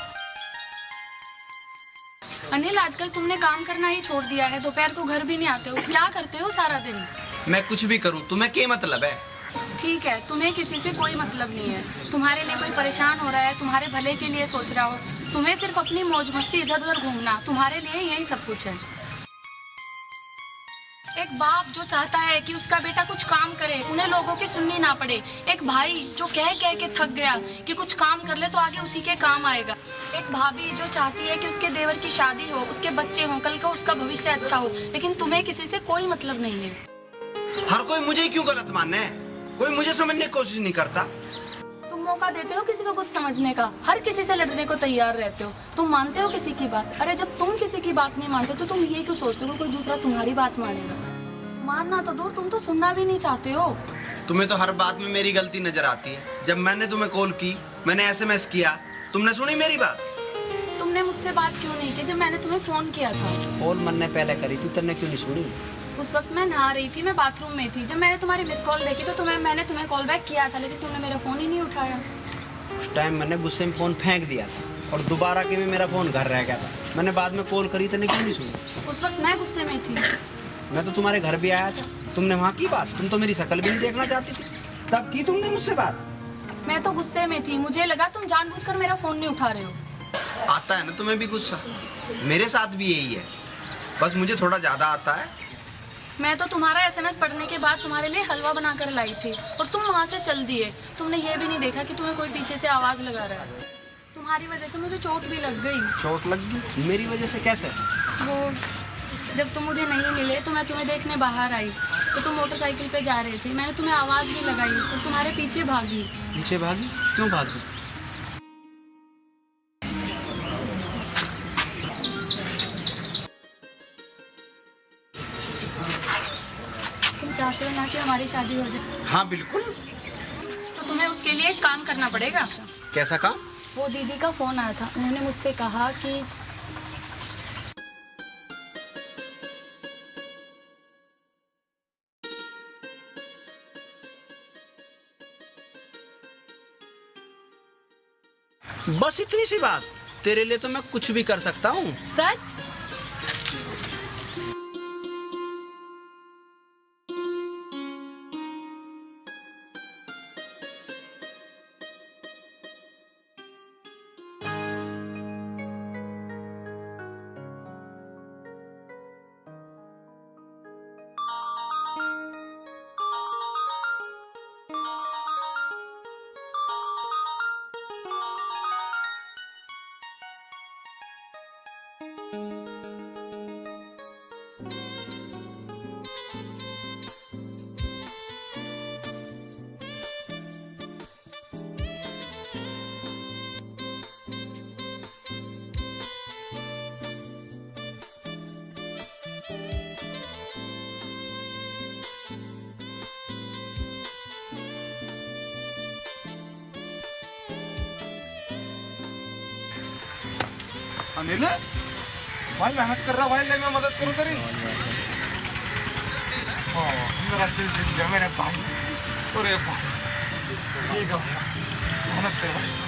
अनिल आजकल तुमने काम करना ही छोड़ दिया है, दोपहर को घर भी नहीं आते हो, क्या करते हो सारा दिन? मैं कुछ भी करूँ तुम्हें क्या मतलब है? ठीक है, तुम्हें किसी से कोई मतलब नहीं है, तुम्हारे लिए कोई परेशान हो रहा है, तुम्हारे भले के लिए सोच रहा हो, तुम्हें सिर्फ अपनी मौज मस्ती इधर उधर घूमना, तुम्हारे लिए यही सब कुछ है। एक बाप जो चाहता है कि उसका बेटा कुछ काम करे, उन्हें लोगों की सुननी ना पड़े, एक भाई जो कह कह के थक गया कि कुछ काम कर ले तो आगे उसी के काम आएगा, एक भाभी जो चाहती है कि उसके देवर की शादी हो, उसके बच्चे हों, कल को उसका भविष्य अच्छा हो, लेकिन तुम्हें किसी से कोई मतलब नहीं है। हर कोई मुझे ही क्यों गलत मानना है? कोई मुझे समझने की कोशिश नहीं करता। तुम मौका देते हो किसी को कुछ समझने का, हर किसी से लड़ने को तैयार रहते हो, तुम मानते हो किसी की बात? अरे जब तुम किसी की बात नहीं मानते तो तुम ये क्यों सोचते हो कोई दूसरा तुम्हारी बात मानेगा? मानना तो दूर, तुम तो सुनना भी नहीं चाहते हो। तुम्हें तो हर बात में मेरी गलती नजर आती है। जब मैंने तुम्हें कॉल की, मैंने SMS किया, तुमने सुनी मेरी बात? तुमने मुझसे बात क्यों नहीं की जब मैंने तुम्हें फोन किया था? कॉल मैंने पहले करी थी, तुमने क्यों नहीं सुनी? उस वक्त मैं नहा रही थी, मैं बाथरूम में थी, जब मैंने तुम्हारी मिस कॉल देखी तो मैंने तुम्हें कॉल बैक किया था, लेकिन तुमने मेरा फोन ही नहीं उठाया। उस टाइम मैंने गुस्से में फोन फेंक दिया था और दोबारा के में मेरा फोन घर रह गया था। मैंने बाद में कॉल करी, तुमने क्यों नहीं सुनी? उस वक्त मैं गुस्से में थी। मैं तो तुम्हारे घर भी आया था, तुमने वहाँ की बात? तुम तो मेरी शक्ल भी नहीं देखना चाहती थी, तब की तुमने मुझसे बात? मैं तो गुस्से में थी, मुझे लगा तुम जानबूझकर मेरा फोन नहीं उठा रहे हो। आता है ना तुम्हें भी गुस्सा, मेरे साथ भी यही है, बस मुझे थोड़ा ज्यादा आता है। मैं तो तुम्हारा SMS पढ़ने के बाद तुम्हारे लिए हलवा बनाकर लाई थी और तुम वहाँ से चल दिए। तुमने ये भी नहीं देखा कि तुम्हें कोई पीछे से आवाज लगा रहा है। तुम्हारी वजह से मुझे चोट भी लग गई। चोट लग गई? मेरी वजह से कैसे? वो जब तुम मुझे नहीं मिले तो मैं तुम्हें देखने बाहर आई तो तुम मोटरसाइकिल पे जा रहे थे, मैंने तुम्हें आवाज भी लगाई और तुम्हारे पीछे भागी। पीछे भागी? क्यों भागी? तुम चाहते हो ना कि हमारी शादी हो जाए? हाँ बिल्कुल। तो तुम्हें उसके लिए एक काम करना पड़ेगा। कैसा काम? वो दीदी का फोन आया था, उन्होंने मुझसे कहा कि बस इतनी सी बात? तेरे लिए तो मैं कुछ भी कर सकता हूँ। सच? अनिल भाई मेहनत कर रहा भाई, ले मैं मदद करूं तेरी। मेरा दिल जीत गया मेरे भाई। अरे भाई ठीक है, मेहनत कर भाई।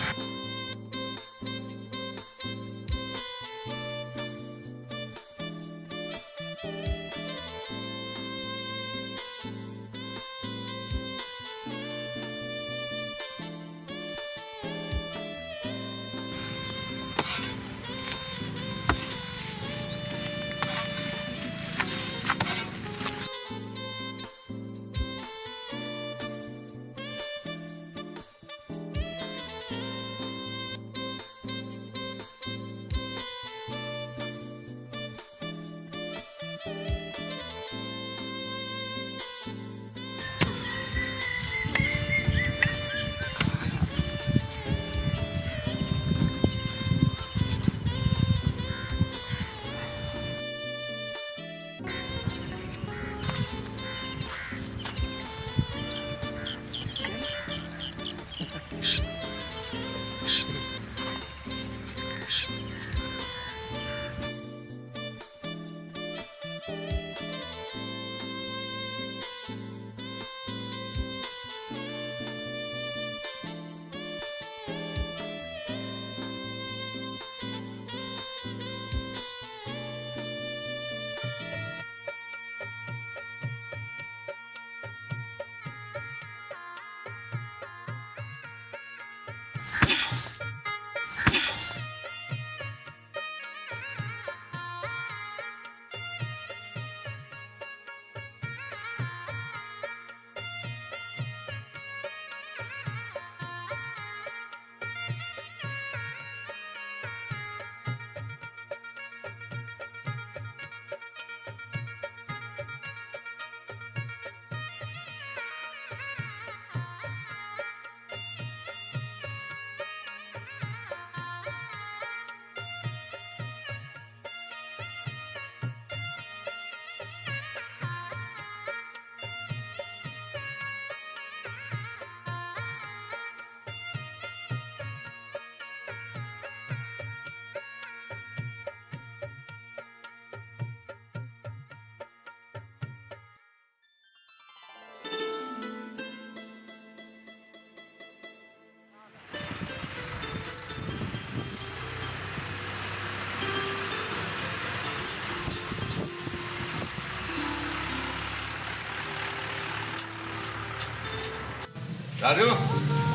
राजू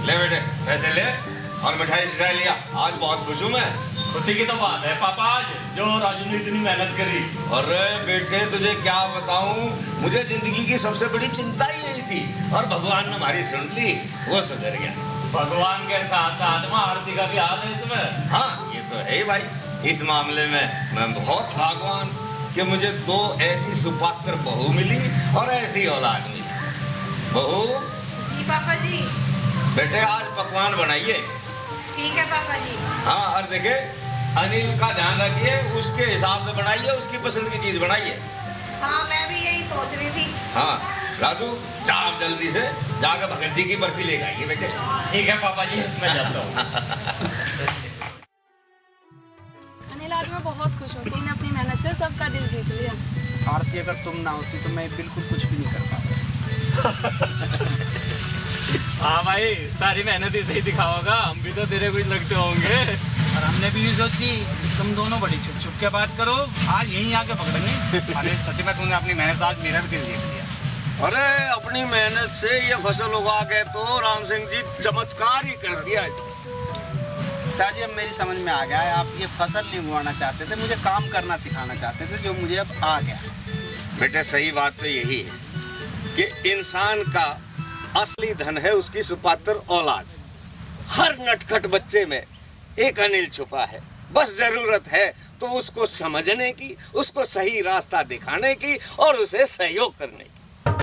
ले बेटे पैसे ले और मिठाई सिठाई लिया। आज बहुत खुश हूँ मैं। खुशी की तो बात है पापा आज जो राजू ने इतनी मेहनत करी। अरे बेटे तुझे क्या बताऊं, मुझे जिंदगी की सबसे बड़ी चिंता ही यही थी और भगवान ने हमारी सुन ली, वो सुधर गया। भगवान के साथ साथ में आरती का भी हाथ है इसमें। हाँ ये तो है ही भाई। इस मामले में मैं बहुत भाग्यवान कि मुझे 2 ऐसी सुपात्र बहू मिली और ऐसी औलाद मिली। बहू जी पापा जी। बेटे आज पकवान बनाइए। ठीक है पापा जी। हाँ और देखे अनिल का ध्यान रखिए, उसके हिसाब से बनाइए, उसकी पसंद की चीज बनाइए। हाँ मैं भी यही सोच रही थी। हाँ राजू जाओ जल्दी से जाकर भगत जी की बर्फी लेकर आइए बेटे। ठीक है पापा जी मैं जाता हूँ। अनिल आज मैं बहुत खुश हूँ, तुमने अपनी मेहनत से सबका दिल जीत लिया। आरती अगर तुम ना होती तो मैं बिल्कुल कुछ भी नहीं कर पाता। हाँ भाई सारी मेहनत ही सही दिखाओगा, हम भी तो तेरे कुछ लगते होंगे। और हमने भी सोची तुम दोनों बड़ी छुप छुप के बात करो, आज यहीं आके पकड़ेंगे। अरे सच में तुमने अपनी मेहनत आज मेरा भी दिल जीत लिया। अरे अपनी मेहनत से ये फसल उगा के तो राम सिंह जी चमत्कार ही कर दिया। पिताजी अब मेरी समझ में आ गया है, आप ये फसल नहीं उगाना चाहते थे, मुझे काम करना सिखाना चाहते थे, जो मुझे अब आ गया। बेटे सही बात तो यही है कि इंसान का असली धन है उसकी सुपात्र औलाद। हर नटखट बच्चे में एक अनिल छुपा है, बस जरूरत है तो उसको समझने की, उसको सही रास्ता दिखाने की और उसे सहयोग करने की।